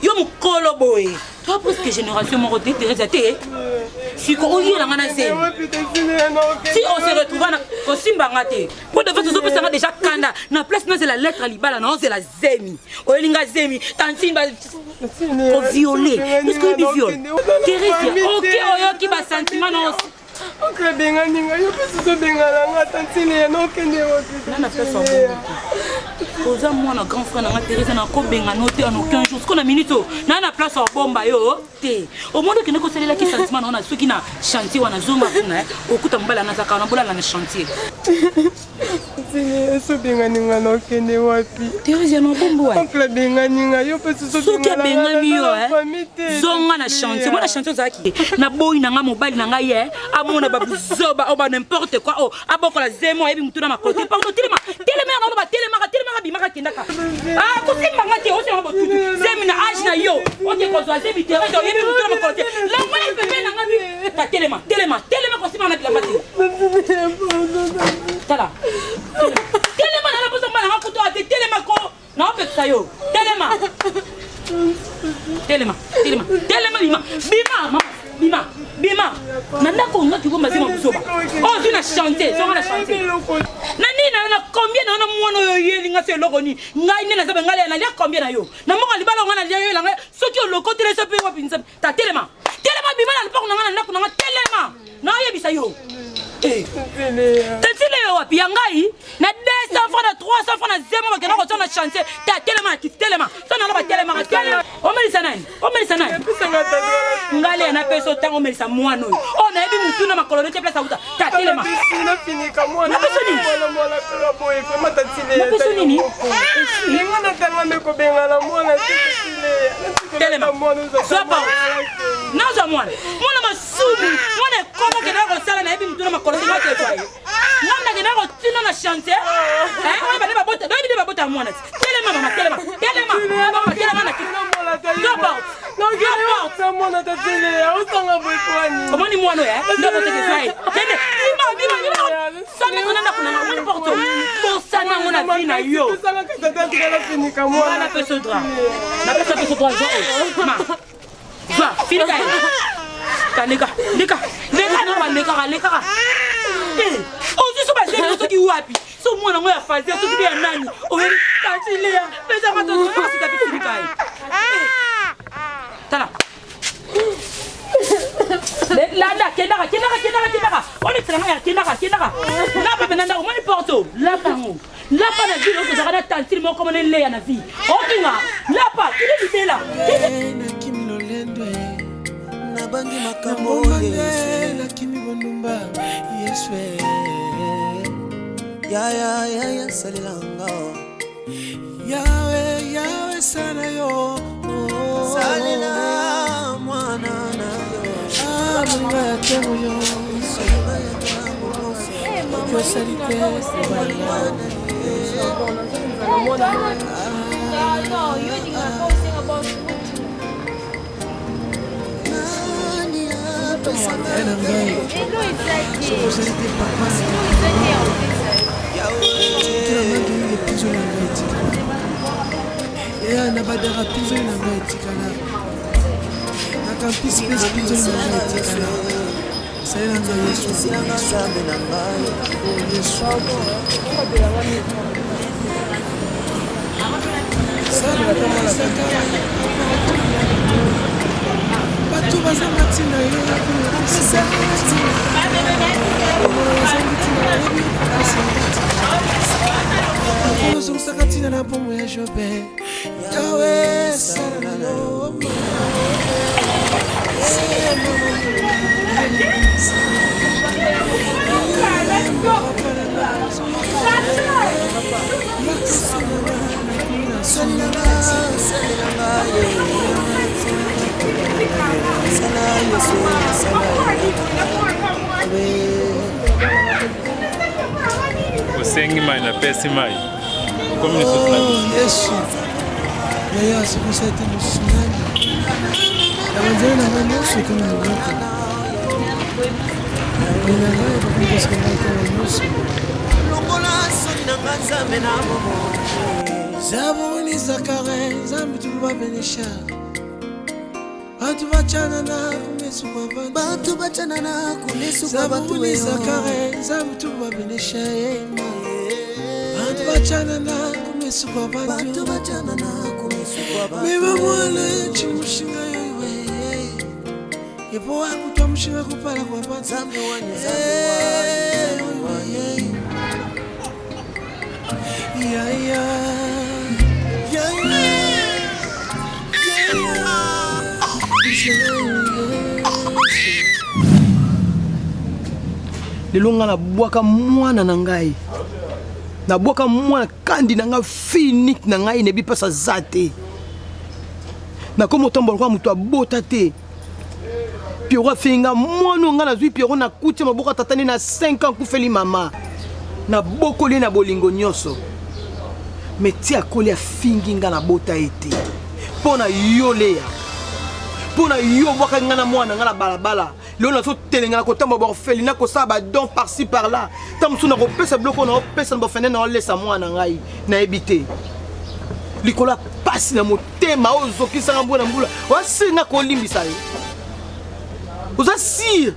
yo mokolo boye toi presque génération moko te Theresia te siko oyelanga na zemi si on se retrouve na kosimbanga te po de fait ozopesanga déjà kanda na place nazela lettre libala na ozela zemi oyelinga zemi tantine oviole est-ce que oyebi viole Theresia ok oyoki basentiment na osi oncle benganinga yo mpe sozobengana tantine nokende nana pesa oza mwana grand frère nanga Theresia nakobengana te en aucun jour siko na minute o naa na place obomba yo te omoni okende kosalelaki sentiment nango na soki na chantier wana zonga kuna okuta mobali anazaka wana bolala na chantier esobenganinga nakende wapi Theresia nobombo wa oncle benganinga yo mpe soki abengani yo zonga na chantier mwana chantier ozalaki na boyi nanga mobali nanga ye amona babuzoba o ba n'importe quoi o abokola zemo ayebi mutu na makoti pardon telema bimaka kendaka kosimbanga te osenga botutu zemi na age na yo oke kozwa zemi Theresia oyebi mutu na makoti langwana pembe nanga bi telema kosimbanga na bilamba te tala telema na poso mbala nga kuto ate telema ko na opekisa yo bima na ndako ngaki bomba zema buzoba ozu na chanter zonga na chanter na nini na combien na mwana oyo yelinga se eloko ni ngai nene zabe ngale na lia combien na yo na moko libala ngana lia yo langa soki oloko tele so pe wa pinza ta telema bima na lipoko ngana ndako ngana telema na yebisa yo tantile yo wapi yangai na 200 francs na 300 francs na zema bakena ko tona chanter ta telema sana na ba telema omelisa nani ngale na peso tango omelisa mwana oyo ona yebi mutu na makolone te place uta ta telema na finika mwana na peso nini mwana pela boye vraiment tantile na peso nini ninga na tanga me ko bengala mwana telema sopa naza mwana masubi mwana komo kena ko sala na yebi mutu na makolone te place nanda kena ko tino na chanter oyo bale babota mwana telema na mwana tatile osanga boy kwani omoni mwana ya ndako te kesai tene Yahweh sana yo salila mwana na yo amanga temo yo yo salite na badara pizo na etikala na campus pizo na etikala sala na Yesu silanga zambe na ngai Yesu sala na sakara batu bazamatina yo Sakatina na pomo ya Jobe Yahweh salalo Osengi mai na pesi mai. Como isso está? Yesu. Yaya siku sete nusunani. Amanjana na mama Yesu kama ngoka. Nina naye kwa sababu kama Yesu. Longola sonna nganza na momo. Zabuni zakare zambi tuba benisha. Bantu bachana na kumesu kwa bantu. Bantu bachana na kumesu kwa bantu. Zabuni zakare zambi tuba benisha. Bachana na kumesu kwa bantu bachana na kumesu kwa bantu mema mwana chimushinga yewe yepo wangu twamushinga kupala kwa bantu zambi wanye lelo nga na bwaka mwana na ngai na bwaka mwana kandi na nga finik na ngai nebi pasa zate na komo tombo kwa mutu abota te Pierrot finga mwana nga na zui Pierrot na kuti maboka tatani na 5 ans kufeli mama na bokoli na bolingo nyoso meti akoli afingi nga na bota ete pona yolea pona yo bwaka nga na mwana nga na balabala Léon a sauté na kota mbo feli na ko sa ba don par-ci par-là. Tam suna ko pesa bloko na pesa mbo fene na laisse moi na ngai na ebité. Likola passe na motema ozoki sanga mbona mbula. Wa singa ko limbisa yo. Oza sir.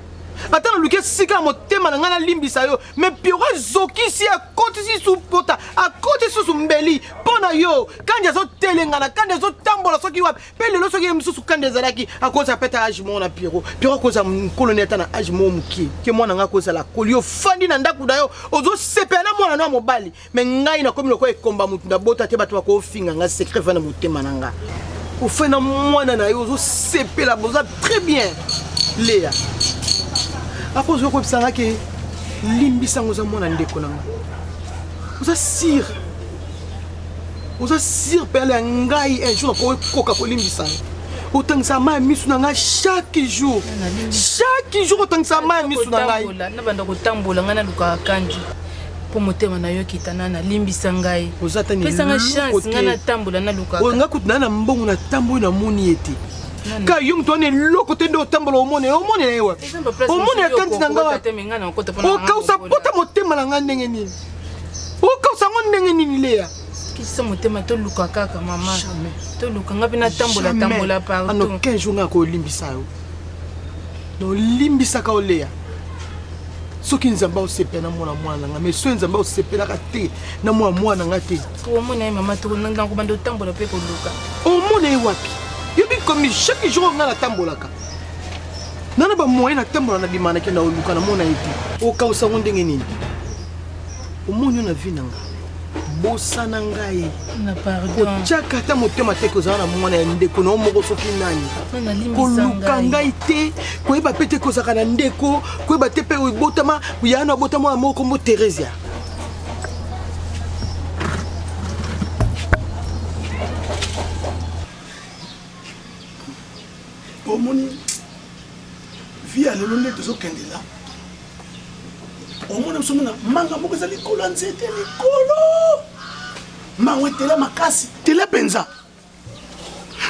Attends le que sika motema na ngana limbisa yo. Mais Pierrot zoki si a côté si sous pota, a côté sous mbeli. Pona yo, quand ya zo telengana, quand ya zo tambola soki wa, pe le soki msusu quand des alaki, a cause a peta age mon na Pierrot. Pierrot cause a colonel na age mon muki. Que moi na cause la kolio fandi na ndaku da yo, ozo sepena mwana na mobali. Mais ngai na komi loko e komba mutu na bota te bato ko finga nga secret va na motema nanga. Au fait na mwana na yo ozo sepela boza très bien. Léa. Après je crois que que limbisa ngoza mwana ndeko nanga. Oza sir. Oza sir pele ngai un jour ko koka ko limbisa. Autant ça m'a mis sur nga chaque jour. Chaque jour autant ça m'a mis sur ngai. Na banda ko tambola ngana luka kandi. Po motema na yo kitana na limbisa ngai. Oza tani. Pesa nga chance ngana tambola na luka. O nga kutana na mbongo na tambo na moni ete. Ka yung to ne loko te do tambolo omone na ewa. Omone kanti na ngawa. O kausa pota motema na ngande ngeni. O kausa ngonde ngeni lea. Kisa motema to luka kaka mama. To luka ngapi na tambola partout. Ano 15 jours ngako limbisa yo. No limbisa ka olea. Soki nzamba osepela mwana nga mais so nzamba osepela ka te na mwana nga te. Ko mona mama to nanga ko bando tambola pe ko luka. O mona e wapi? Yobi comme chaque jour nga na tambola ka. Nana ba moyen na tambola na bimana ke na luka na mona ete. O ka usango ndenge nini? O monyo na vinanga. Bosa na ngai. Na pardon. Ko chaka ta motema te ko za na mwana ya ndeko na moko soki nani. Ko luka ngai te. Ko eba pete ko za kana ndeko, ko eba te pe o botama, ya na botama moko mo Teresia. Omoni via le londe de Zokendela. Omoni msomuna manga moko za likolo nzete likolo. Mangwe tela makasi, tela penza.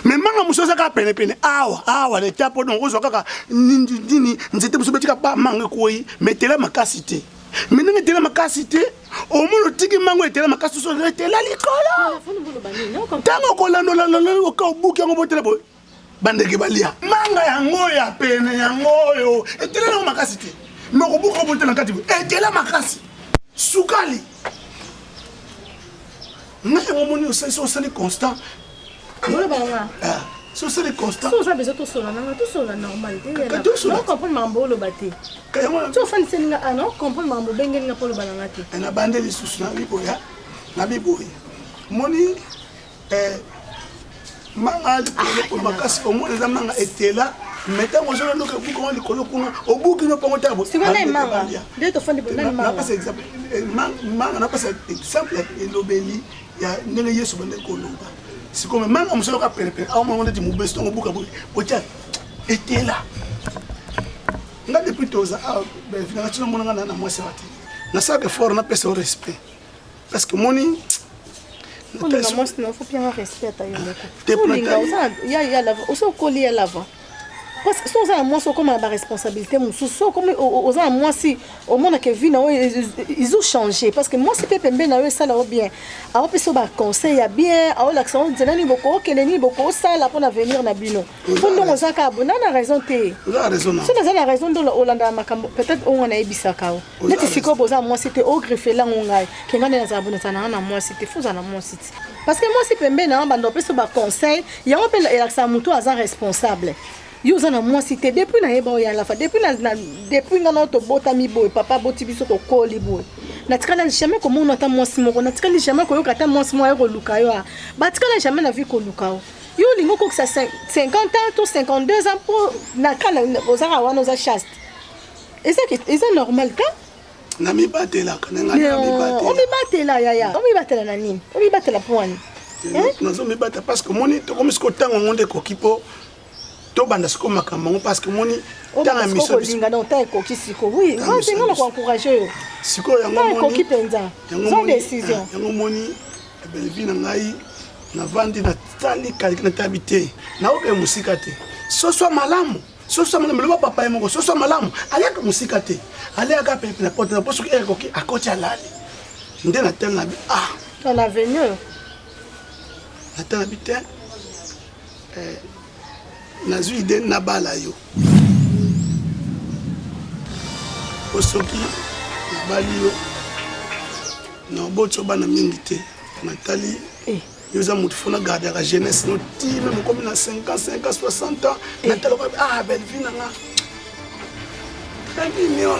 Mais manga musoza ka pene awa le tapo non ozo kaka nini nzete musobetika ba manga koi metela makasi te. Menenge tela makasi te. Omoni tiki mangwe tela makasi so tela likolo. Tango kolando la ka buki ngo botela boy. Bandeke balia manga yango ya pene yango yo etela na makasi te moko buko bote na kati etela makasi sukali na ngomoni o sali constant Voilà banga so sali constant so ça besoin tout sola normal non comprendre mambo lo bate tu fan senga non comprendre mambo bengenga polo balanga te na bande les sous na biboya moni manga ko makasi omoni za manga etela meta ngo zolo loka buko ngoli kolo kuna obuki no pango tabo sibona manga de to fandi bondani manga na pas exemple manga na pas exemple elobeli ya ndenge Yesu bande ko loba siko manga musolo ka perepe au mongo de mubesto ngo buka buki ocha etela nga depuis toza ben finalement tu mona nga na mwasi wati na saka fort na pesa au respect parce que moni on a most no faut bien respecter il y a la aussi au collier à l'avant parce que ça moi c'est comme la responsabilité mon sous comme aux ans moi si au monde que vit ils ont changé parce que moi c'est pembe na ça là bien alors peut so ba conseil ya bien alors l'accent zenani boko keleni boko ça là pour venir na bino pour nous ça ka bona na raison te la raison c'est la raison de Hollanda makambo peut-être on a ibisaka neti siko boza moi c'était au greffer là ngai ke ngana na zabona sana na moi c'était fou na moi c'était parce que moi c'est pembe na bando peut so ba conseil ya on peut l'accent muto azan responsable Yoza na moi cité depuis na yeba ya la fa depuis na notre botami boy papa boti biso to koli boy na tikala jamais comment on entend moi simoko na tikala jamais ko yokata moi simo ya ko luka yo ba tikala jamais na vie ko luka yo lingo ko ça 50 ans to 52 ans pour na kana ozara wana za chaste et ça normal ka na mi batela kana ngana mi batela on mi batela ya on mi batela na nini on mi batela point non zo mi batela parce que moni to comme ce que tango ngonde ko kipo to banda siko makambo parce que moni tanga mission linga non ta ko kisiko oui moi c'est ngana ko encourager siko yango moni ko kipenza sans décision yango moni belvi na ngai na vandi na tali kaliki na tabité na oke musika te so malamu le papa yemo so malamu aleka musika te aleka pepe na porte na poso ke ko akocha lali nde na tel na on a venu na tel habité nazu ide na bala yo osoki bali yo na botso bana mingi te natali yoza mutu fona garder la jeunesse no ti même comme na 55 ans 60 ans natali ko belle vie nanga très mignon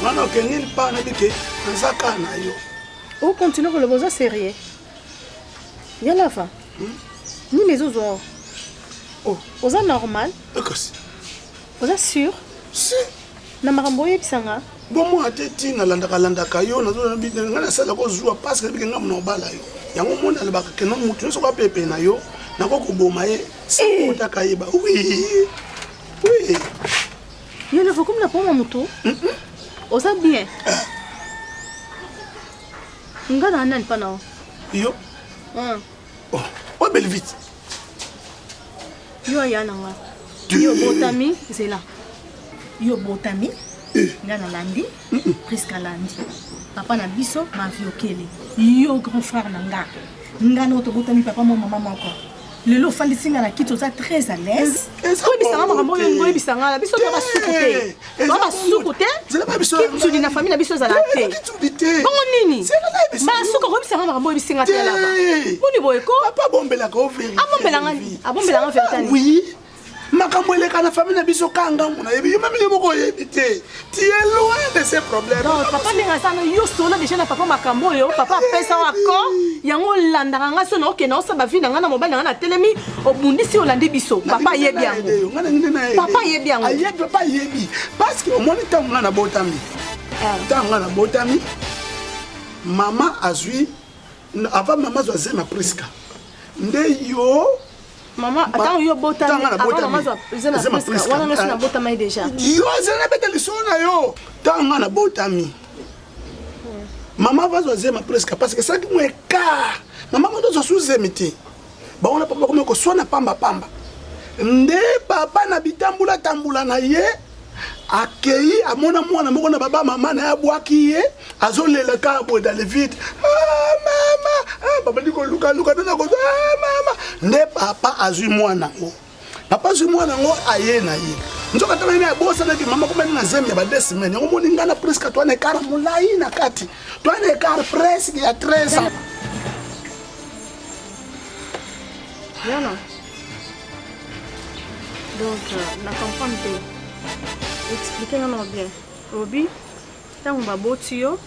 mana ke nil pa na bike nzaka na yo on continue le besoin sérieux il y a la fin ni les autres. Oh, vous êtes normal? Vous êtes sûr? Si. Na makambo yebisanga? Bon moi teti na landa kayo na zo na na sala ko zuwa parce que bikenga mno bala yo. Yango mona le baka ke no mutu so ko pepe na yo na ko boma ye. Si ko takayeba. Oui. Oui. Yo ne faut comme la pomme mutu. Vous êtes bien? Ngana nan pana. Yo. Oh, belle vite. Yo yananga. Yo botami, c'est là. Yo botami. Nga na landi, presque landi. Papa na biso ma viokele. Yo grand frère nanga. Nga no to botami papa mo maman moko. Lelo fandi singa na kito za très à l'aise. Ko bisanga makambo yo ngoyi bisanga la biso ba sukote. Ba sukote. Zela ba biso. Kitu na famille na biso za la te. Bongo nini? Ba suko bisanga makambo yo bisinga te la ba. Boni boyeko. Papa bombela ko vérité. Abombela ngani? Abombela ngani vérité? Oui. Makambo eleka na famille na biso kanga nguna yebi yo même yebo ko yebite. Tu es loin de ces problèmes. Non, papa ndinga sana yo solo déjà na papa makambo yo, papa pesa wako. Yango landanga ngaso na okena osaba vina ngana mobali ngana telemi obundisi olandi biso. Papa yebi yango. Papa yebi yango. Ayebi papa yebi. Parce que au moins tant ngana botami. Tant ngana botami. Maman azui avant maman zoazema presque. Nde yo Maman, attends, yo botami. Avant maman zema presque. Wana ngaso na botami déjà. Yo zena beta lisona yo. Tant ngana botami. Maman va zoazema presque parce que ça qui me car. Maman mo dozo sous-emité. Ba on a papa comme ko sona pamba pamba. Nde papa na bitambula tambula na ye. Akei amona mwana moko na baba mama na ya bwaki ye azolela ka bo dans le vide. Ah mama, ah baba ndiko luka na ko ah mama. Nde papa azui mwana ngo. Papa azui mwana ngo aye na ye. Nzoka tama ina bosa na ki mama ko na zemi ya ba 2 semaines. Ngo moni ngana presque toi na kara mulai na kati. Toi na kara presque ya 13 ans. Yana. Donc, na comprendre que expliquez-moi bien. Obi, tant on va botio.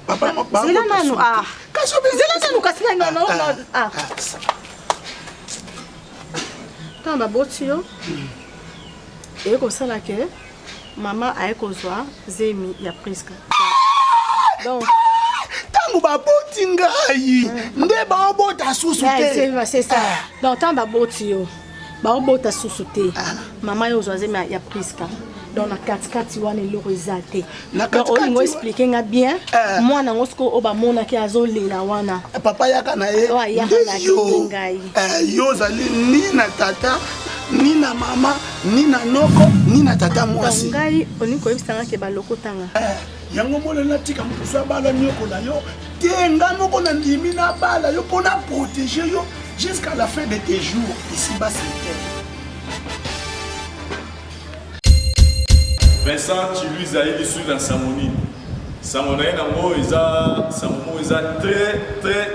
Papa, Zela nanu ah. Zela nanu kasina non ah. Tant on va botio. Et comme ça là que maman a ekozwa zemi ya presque. Donc tangu baboti ngai nde babota susu te. C'est ça. Donc tant ba botio. Ba obota susu te. Maman yo zwa zemi ya presque. Donc na 4 wana lorizate. Donc on va expliquer nga bien. Moi na ngosko oba mona ki azolela wana. Papa yaka na ye. Oh yaka na ngai. Yo zali ni na tata ni na mama ni na noko ni na tata mwasi. Ngai oni ko ebisanga ke baloko tanga. Yango mona na tika mutu so bala nyoko na yo. Tenga moko na ndimi na bala yo pona protéger yo jusqu'à la fin de tes jours ici bas sur terre. Vincent, tu lui as dit sur la Samoni. Samoni, c'est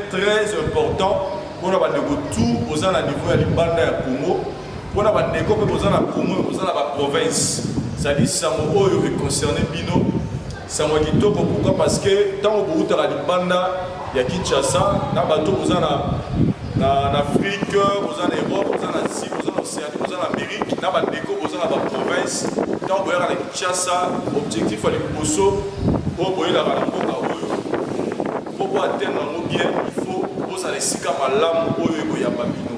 très important pour avoir tout aux gens à niveau de l'Ibanda et Congo. Pour avoir des copains aux gens à Congo, aux gens à la province. C'est-à-dire Samoni est concerné Bino. Samoni dit pourquoi? Parce que tant que vous avez l'Ibanda, il y a Kinshasa, il y a bateau aux gens en Afrique, aux gens en Europe, aux gens en Asie, aux gens en Océanie, aux gens en Amérique, il y a des copains aux gens à la province. Tant que vous avez Kinshasa, objectif à l'Imposo, pour la pour atteindre bien, il faut que les sika malamu oyo ya babino.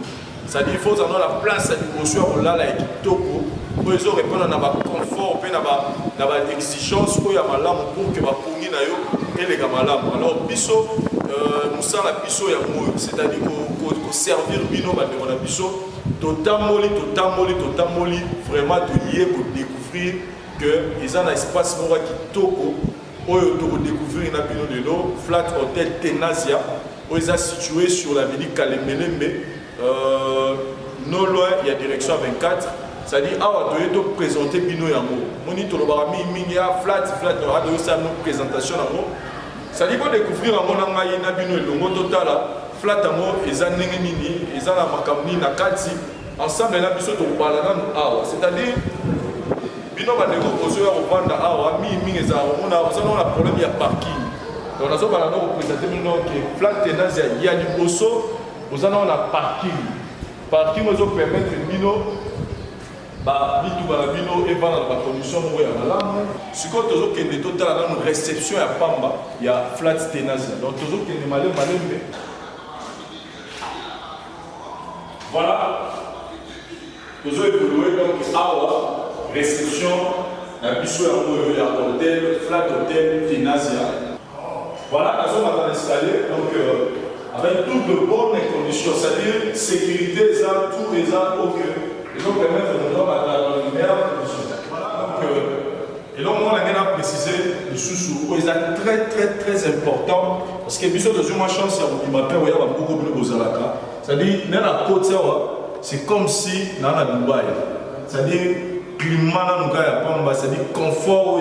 C'est-à-dire il faut avoir la place à l'Imposo pour là et kitoko pour les répondre à ba confort pe na ba exigence ko ya malamu pour que ba pongi na yo et les malamu. Alors biso musa la biso ya moyo, c'est-à-dire ko servir bino ba de biso totamoli vraiment de lier pour découvrir que ils ont un espace mora kitoko oyo to découvrir na bino de l'eau Flat Hotel Tenazia où ils sont situés sur l'avenue Kalemelembe non loin il y a direction 24. C'est-à-dire awa to présenter bino yango moni to lobara mingi ya flat no ado sa no présentation yango. C'est-à-dire pour découvrir yango na ngai na bino elongo totala Flat yango eza ndenge nini eza na makamni na kati ensemble na biso to balana awa. C'est-à-dire bino bandeko kozo ya kovanda awa mingi eza on a problème ya parking. Donc nazo balana ko présenter bino que Flat Tenazia ya liboso ozana on a parking ozo permettre bino ba bitu bala bino et va dans la condition où ya malamu siko tozo kende total na une réception ya pamba ya Flat Tenazia. Donc tozo kende malembe voilà tozo évoluer donc awa réception na biso ya hôtel Flat Hotel Tenazia. Voilà nazo va installer donc avec toutes de bonnes conditions, c'est-à-dire sécurité, ça, tout les gens ils vont permettre de nous avoir dans les meilleures conditions. Voilà, donc, et donc, moi, on a précisé le sous-sous, c'est très important, parce que Bissot de une chance, il m'appelle, il y a beaucoup de Bozalaka. C'est-à-dire, dans la côte, c'est comme si dans la Dubaï. C'est-à-dire, climat, c'est-à-dire, confort,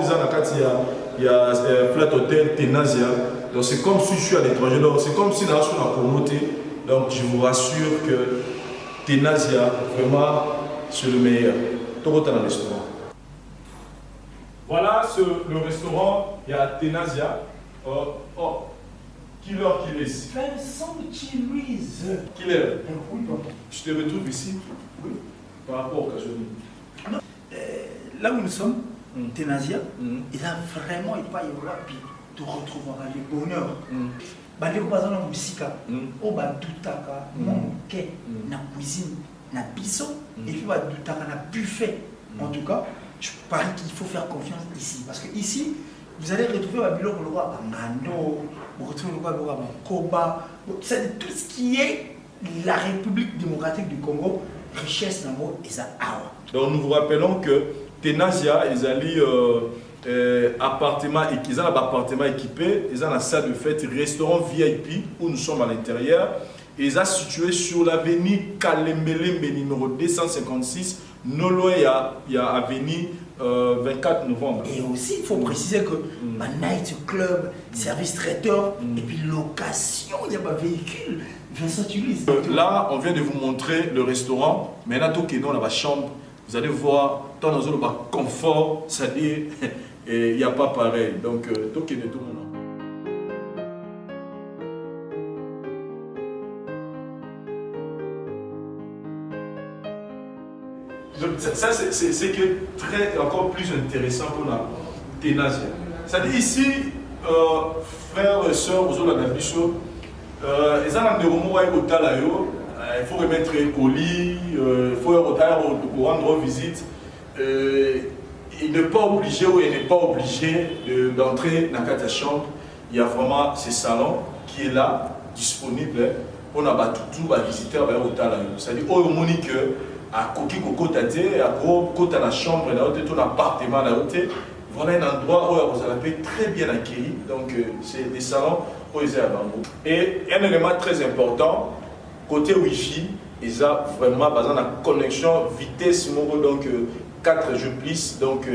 il y a Flat Hotel, Tenazia. Donc, c'est comme si je suis à l'étranger, donc c'est comme si dans la communauté. Donc, je vous rassure que Tenazia, vraiment, c'est le meilleur. Tout le temps dans le restaurant. Voilà le restaurant, il y a Tenazia. Killer Kilis. Vincent Chiluise. Killer. Oui, papa. Je te retrouve ici. Oui. Par rapport au Kajoni. Là où nous sommes, Tenazia, il a vraiment, il va y avoir, puis tu retrouveras le bonheur. Bande ko bazana musika o ba dutaka monke na cuisine na biso et puis ba dutaka na buffet. En tout cas, je parie qu'il faut faire confiance ici parce que ici vous allez retrouver ba biloko le roi Bangando, vous retrouvez le roi Koba, c'est tout ce qui est la République démocratique du Congo, richesse nango et ça awa. Donc nous vous rappelons que Tenazia ils allaient appartement équipé, ils ont la salle de fête, restaurant VIP où nous sommes à l'intérieur. Ils sont situés sur l'avenue Kalembelembe numéro 256, non loin il y a avenue 24 novembre. Et aussi il faut préciser que un night club, service traiteur et puis location, il y a un véhicule. Là, on vient de vous montrer le restaurant. Maintenant, tout qui est dans la chambre, vous allez voir, dans le confort, c'est-à-dire il n'y a pas pareil. Donc, tout qui est de tout le monde. Ça, c'est encore plus intéressant pour la Tenazia. C'est-à-dire ici, frères et sœurs, vous avez la bichot, ils ont un il faut remettre au lit, il faut rendre visite. Il n'est pas obligé ou il n'est pas obligé d'entrer dans la chambre. Il y a vraiment ce salon qui est là, disponible. On a tout à visiter c'est-à-dire au Monique à Koki Koko Tate, à Kota la chambre, tout l'appartement là. Voilà un endroit où vous allez très bien accueilli. Donc c'est des salons où ils sont à Bango. Et un élément très important, côté Wi-Fi, ils ont vraiment besoin de connexion vitesse donc 4G+. Donc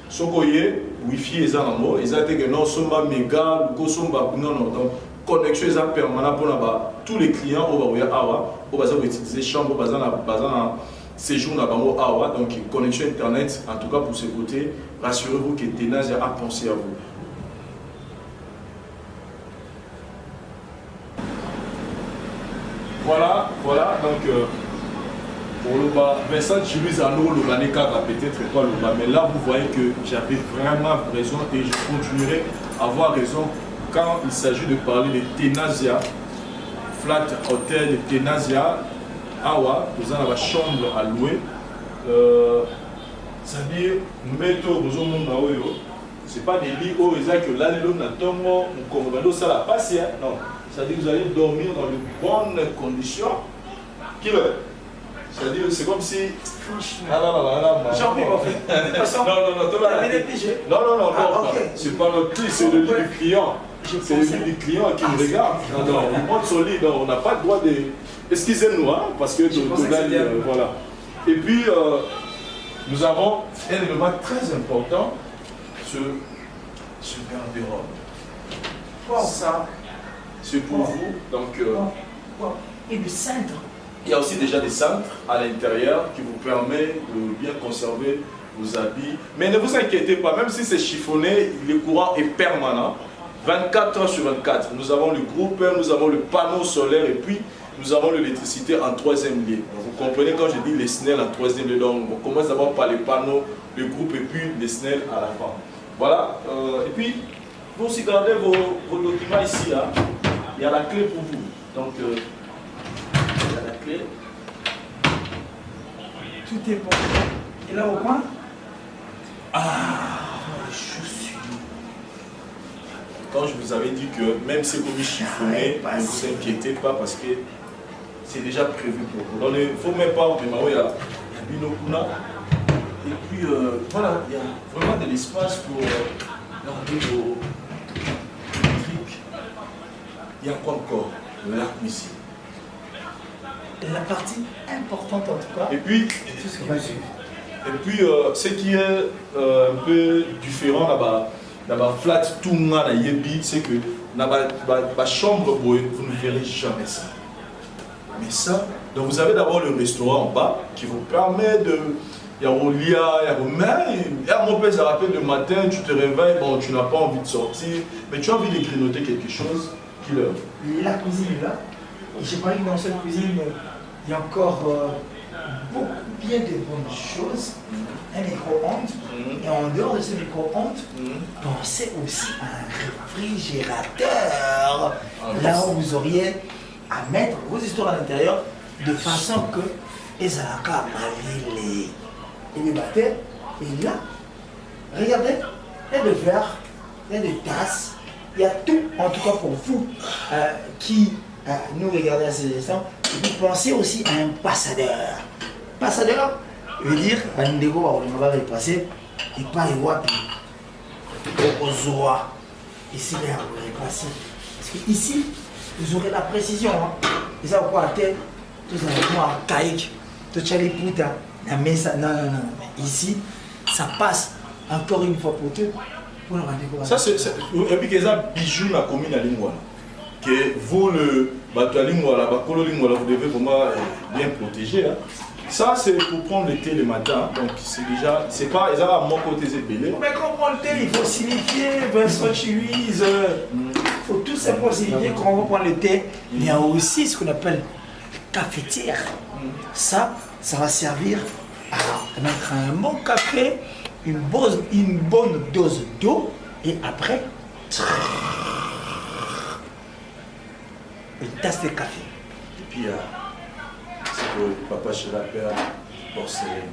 ce Wi-Fi ils ont ils ont dit que non seulement méga, non donc connexion ils ont permanent pour tous les clients au utiliser chambre bazan séjour na bango awa donc connexion internet en tout cas pour ce côté rassurez-vous que Tenazia a pensé à vous. Voilà donc pour le bas Vincent Chiluise à nous le Baneka va peut-être pas le bas mais là vous voyez que j'avais vraiment raison et je continuerai à avoir raison quand il s'agit de parler de Tenazia Flat Hotel de Tenazia Awa, nous avons la chambre à louer. C'est-à-dire, nous mettons aux hommes, ce n'est pas des lits où ils ont que là, ça la passe. Non, c'est-à-dire que vous allez dormir dans de bonnes conditions. C'est-à-dire, c'est comme si. J'ai envie en fait. Non, c'est pas notre lit, c'est le lit du client. C'est le lit du client qui nous regarde. Non, on monte son lit, on n'a pas le droit de. Excusez-nous, hein, parce que voilà. Et puis, nous avons un élément très important, ce garde-robe. Ça, c'est pour vous. Donc, et le cintre. Il y a aussi déjà des cintres à l'intérieur qui vous permettent de bien conserver vos habits. Mais ne vous inquiétez pas, même si c'est chiffonné, le courant est permanent. 24 heures sur 24. Nous avons le groupe, nous avons le panneau solaire et puis nous avons l'électricité en troisième lieu. Vous comprenez quand je dis les SNEL en troisième lieu, donc on commence d'abord par les panneaux, le groupe et puis les SNEL à la fin. Voilà. Et puis, vous aussi gardez vos documents ici. Hein. Il y a la clé pour vous. Donc, il y a la clé. Tout est bon. Et là au coin? Ah, les chaussures. quand je vous avais dit que même si vous chiffonné, ne vous inquiétez pas parce que c'est déjà prévu pour vous. Donc il ne faut même pas démarrer à Binokuna. Et puis voilà, il y a vraiment de l'espace pour garder vos trucs. Il y a quoi encore? La cuisine. La partie importante en tout cas. Et puis, ce qui est un peu différent là-bas, flat Tunga na Yebi, c'est que dans la chambre, vous ne verrez jamais ça. Mais ça, donc vous avez d'abord le restaurant en bas qui vous permet de. Il y a Rolia, il y a Romain, et à mon père, ça rappelle le matin, tu te réveilles, bon, tu n'as pas envie de sortir, mais tu as envie de grignoter quelque chose qui leur. La cuisine est là. Et j'ai parlé que dans cette cuisine, il y a encore beaucoup bien de bonnes choses. Un micro-ondes. Et en dehors de ce micro-ondes, pensez aussi à un réfrigérateur. Là où vous auriez à mettre vos histoires à l'intérieur de façon que les alaka malilés. Et les bâteurs, et là, regardez, il y a des verres, il y a des tasses, il y a tout, en tout cas pour vous qui nous regardez à ces instants. Et puis pensez aussi à un passadeur. Passadeur veut dire, on va repasser, et pas les wapi, au zoa. Ici, là, vous allez passer. Parce que ici, vous aurez la précision. Hein. Et ça, vous quoi à tête, tout ça, moi, caïque, tout ça, les putas. Non, mais ici, ça passe encore une fois pour tout. Pour le ça, c'est. Et puis, ça, bijou la commune à Lingouala. Que vous, le bateau à Lingouala, vous devez vraiment bien protéger. Hein. Ça, c'est pour prendre le thé le matin. Donc, c'est déjà. C'est pas. Ils ont à mon côté, c'est belé. Mais quand on prend le thé, il faut signifier Vincent Chihuise. Il faut tout simplement signifier quand on va prendre le thé. Il y a aussi ce qu'on appelle cafetière. Ça va servir à mettre un bon café, une bonne dose d'eau et après une tasse de café. Et puis c'est que papa chez la père porcelaine.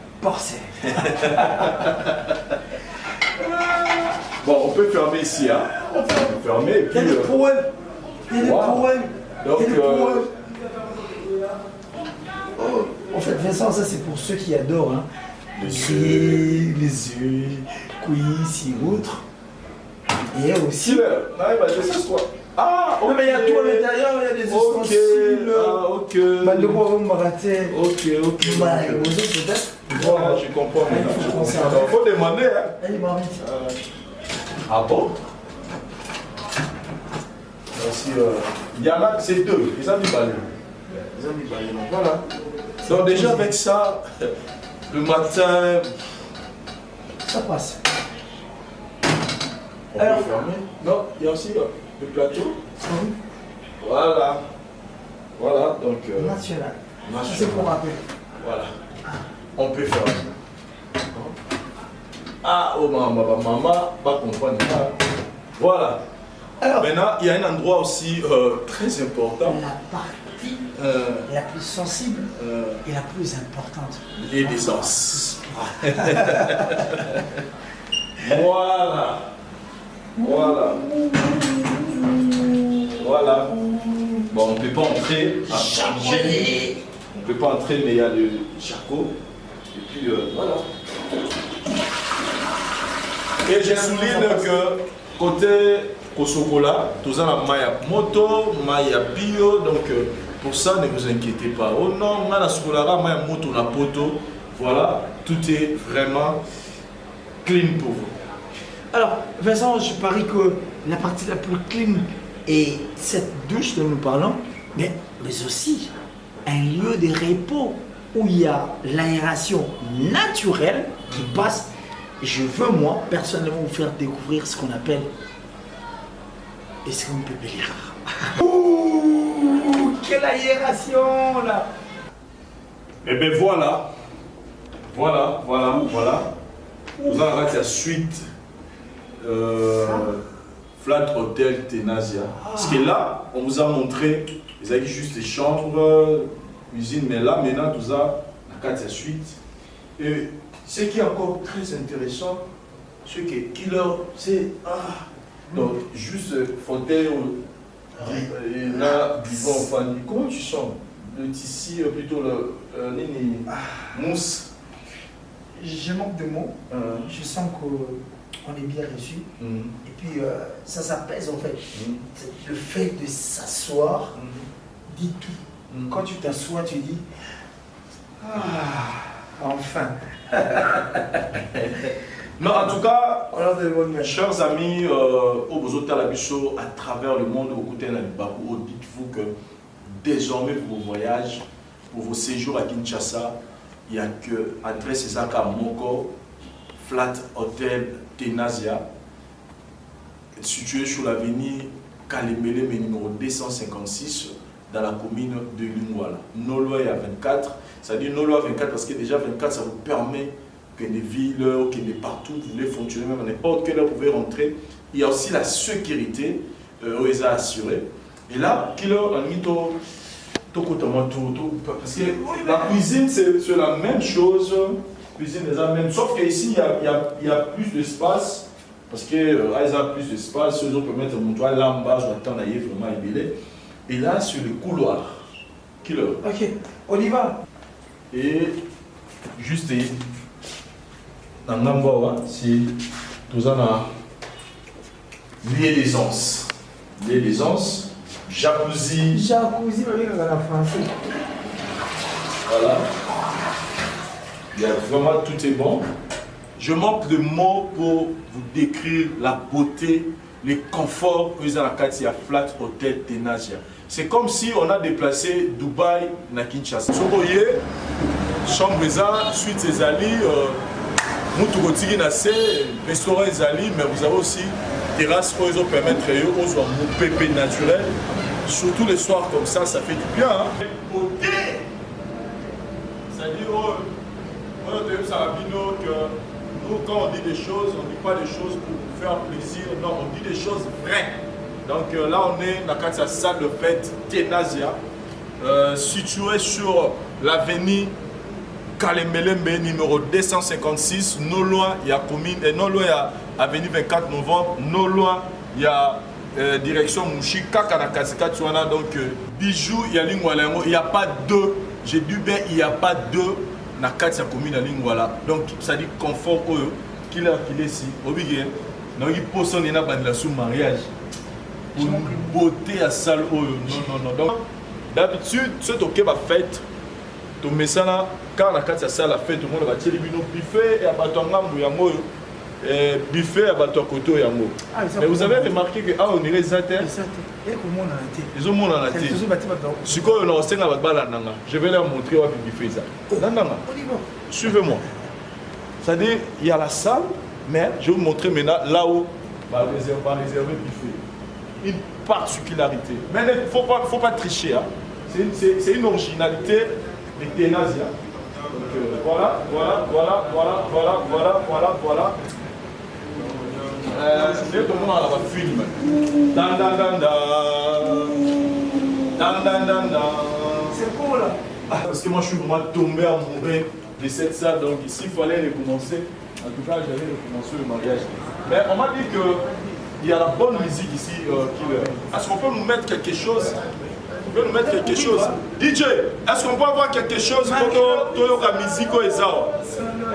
Bon, on peut fermer ici, hein. On peut fermer et puis. Il y a des poêles. Donc, en fait, Vincent, ça c'est pour ceux qui adorent hein. les œufs, cuits, et autres. Et aussi. Ah, okay. Mais il y a tout à l'intérieur, il y a des ustensiles. Ah, ok. Bah, de quoi on va rater. Ok. Bah, peut-être. Voilà, je comprends. Il faut demander. Hein. Ah bon? Il y en a, c'est deux. Ils ont mis balai. Voilà. Donc déjà avec ça, le matin, ça passe. On peut fermer. Non, il y a aussi le plateau. Voilà. Donc. National. C'est pour rappeler. Voilà. On peut fermer. Ah, oh maman, pas comprendre. Voilà. Alors, maintenant, il y a un endroit aussi très important. La partie la plus sensible et la plus importante. Les essences. Voilà. Bon, on ne peut pas entrer. On ne peut pas entrer, mais il y a le charcot. Et puis, voilà. Et je souligne que côté Kosokola, tout ça, Maya moto, Maya bio, donc pour ça, ne vous inquiétez pas. Oh non, on a la Sokolara, Maya moto, la poto. Voilà, tout est vraiment clean pour vous. Alors, Vincent, je parie que la partie la plus clean est cette douche dont nous parlons, mais aussi un lieu de repos où il y a l'aération naturelle qui passe. Je veux, moi, personnellement, vous faire découvrir ce qu'on appelle est-ce qu'on peut bélir. Ouh, quelle aération là! Et bien voilà. Vous avez la suite Flat Hotel Tenasia. Parce que là, on vous a montré, ils avaient juste des chambres, cuisine, mais là, maintenant, tout ça, la suite. Et ce qui est encore très intéressant, c'est que Donc, juste fauteuil, là, vivant, enfin, comment tu sens? Le tissu, plutôt le mousse. Je manque de mots. Je sens qu'on est bien reçu. Et puis, ça s'apaise en fait. Le fait de s'asseoir dit tout. Quand tu t'assois, tu dis enfin. Non, en tout cas, chers amis, au Bozota Labicho, à travers le monde, au côté de Bakou, dites-vous que désormais pour vos voyages, pour vos séjours à Kinshasa, il n'y a que André César Moko, Flat Hotel Tenazia, situé sur l'avenue Kalemele, numéro 256, dans la commune de Lingwala. Nolo est à 24, ça dit Nolo à 24 parce que déjà 24, ça vous permet que des villes, que des partout, vous voulez fonctionner, même à n'importe quelle heure, vous pouvez rentrer. Il y a aussi la sécurité, OESA assurée. Et là, parce que la cuisine, c'est la même chose. Cuisine est la même, sauf qu'ici, il y a plus d'espace. Parce que il y a plus d'espace, ils peuvent mettre mon toit là en bas, je m'attends à y vraiment ébélé. Et là, sur le couloir, ok, on y va. Et juste dans Nambawa, c'est tout ça, lié d'aisance. Lié d'aisance, jacuzzi. Jacuzzi, mais avec la français. Voilà. Il y a vraiment tout est bon. Je manque de mots pour vous décrire la beauté, les conforts que vous avez à la Flat Hotel Tenazia. C'est comme si on a déplacé Dubaï à Kinshasa. Soboye, chambre suite ses alliés, Moutourotiri Nassé, restaurant Zali, mais vous avez aussi terrasse pour les permettre aux hommes pépé naturel. Surtout les soirs comme ça fait du bien. Hein. Beauté! C'est-à-dire, que nous, quand on dit des choses, on ne dit pas des choses pour vous faire plaisir, non, on dit des choses vraies. Donc là, on est dans la salle de fête Tenazia, située sur l'avenue Kalemelembe numéro 256, non loin, il y a commune, et non loin, il y a avenue 24 novembre, non loin, il y a direction Mouchi, Kakanakasika, tu vois là, donc bijoux, il y a Lingwalango, il n'y a pas deux, j'ai dit bien, il n'y a pas deux. Na katia commune à Lingwala, donc ça dit confort au qu'il est ici, obligé. Donc il pose son éna bandela sous mariage. Pour une beauté à salle au non. Donc d'habitude, ce toqué va fête, tu mets ça là, quand la katia salle la fête, tout le monde va tirer bino buffet et abattoir yango, buffet abattoir koto yango. Mais vous avez remarqué que ah on irait zater. Ils ont mon en la tête. Je vais leur montrer où il fait ça. Suivez-moi. C'est-à-dire, il y a la salle, mais je vais vous montrer maintenant là où on va réserver le buffet. Une particularité. Mais il ne faut pas tricher. Hein. C'est une originalité de Tenazia. Voilà. C'est tout le monde à la film. C'est beau là. Parce que moi je suis vraiment tombé amoureux de cette salle, donc ici il fallait recommencer. En tout cas, j'allais recommencer le mariage. Mais on m'a dit qu'il y a la bonne musique ici. Est-ce qu'on peut nous mettre quelque chose? On peut nous mettre quelque chose. DJ, est-ce qu'on peut avoir quelque chose pour la musique au Ezao?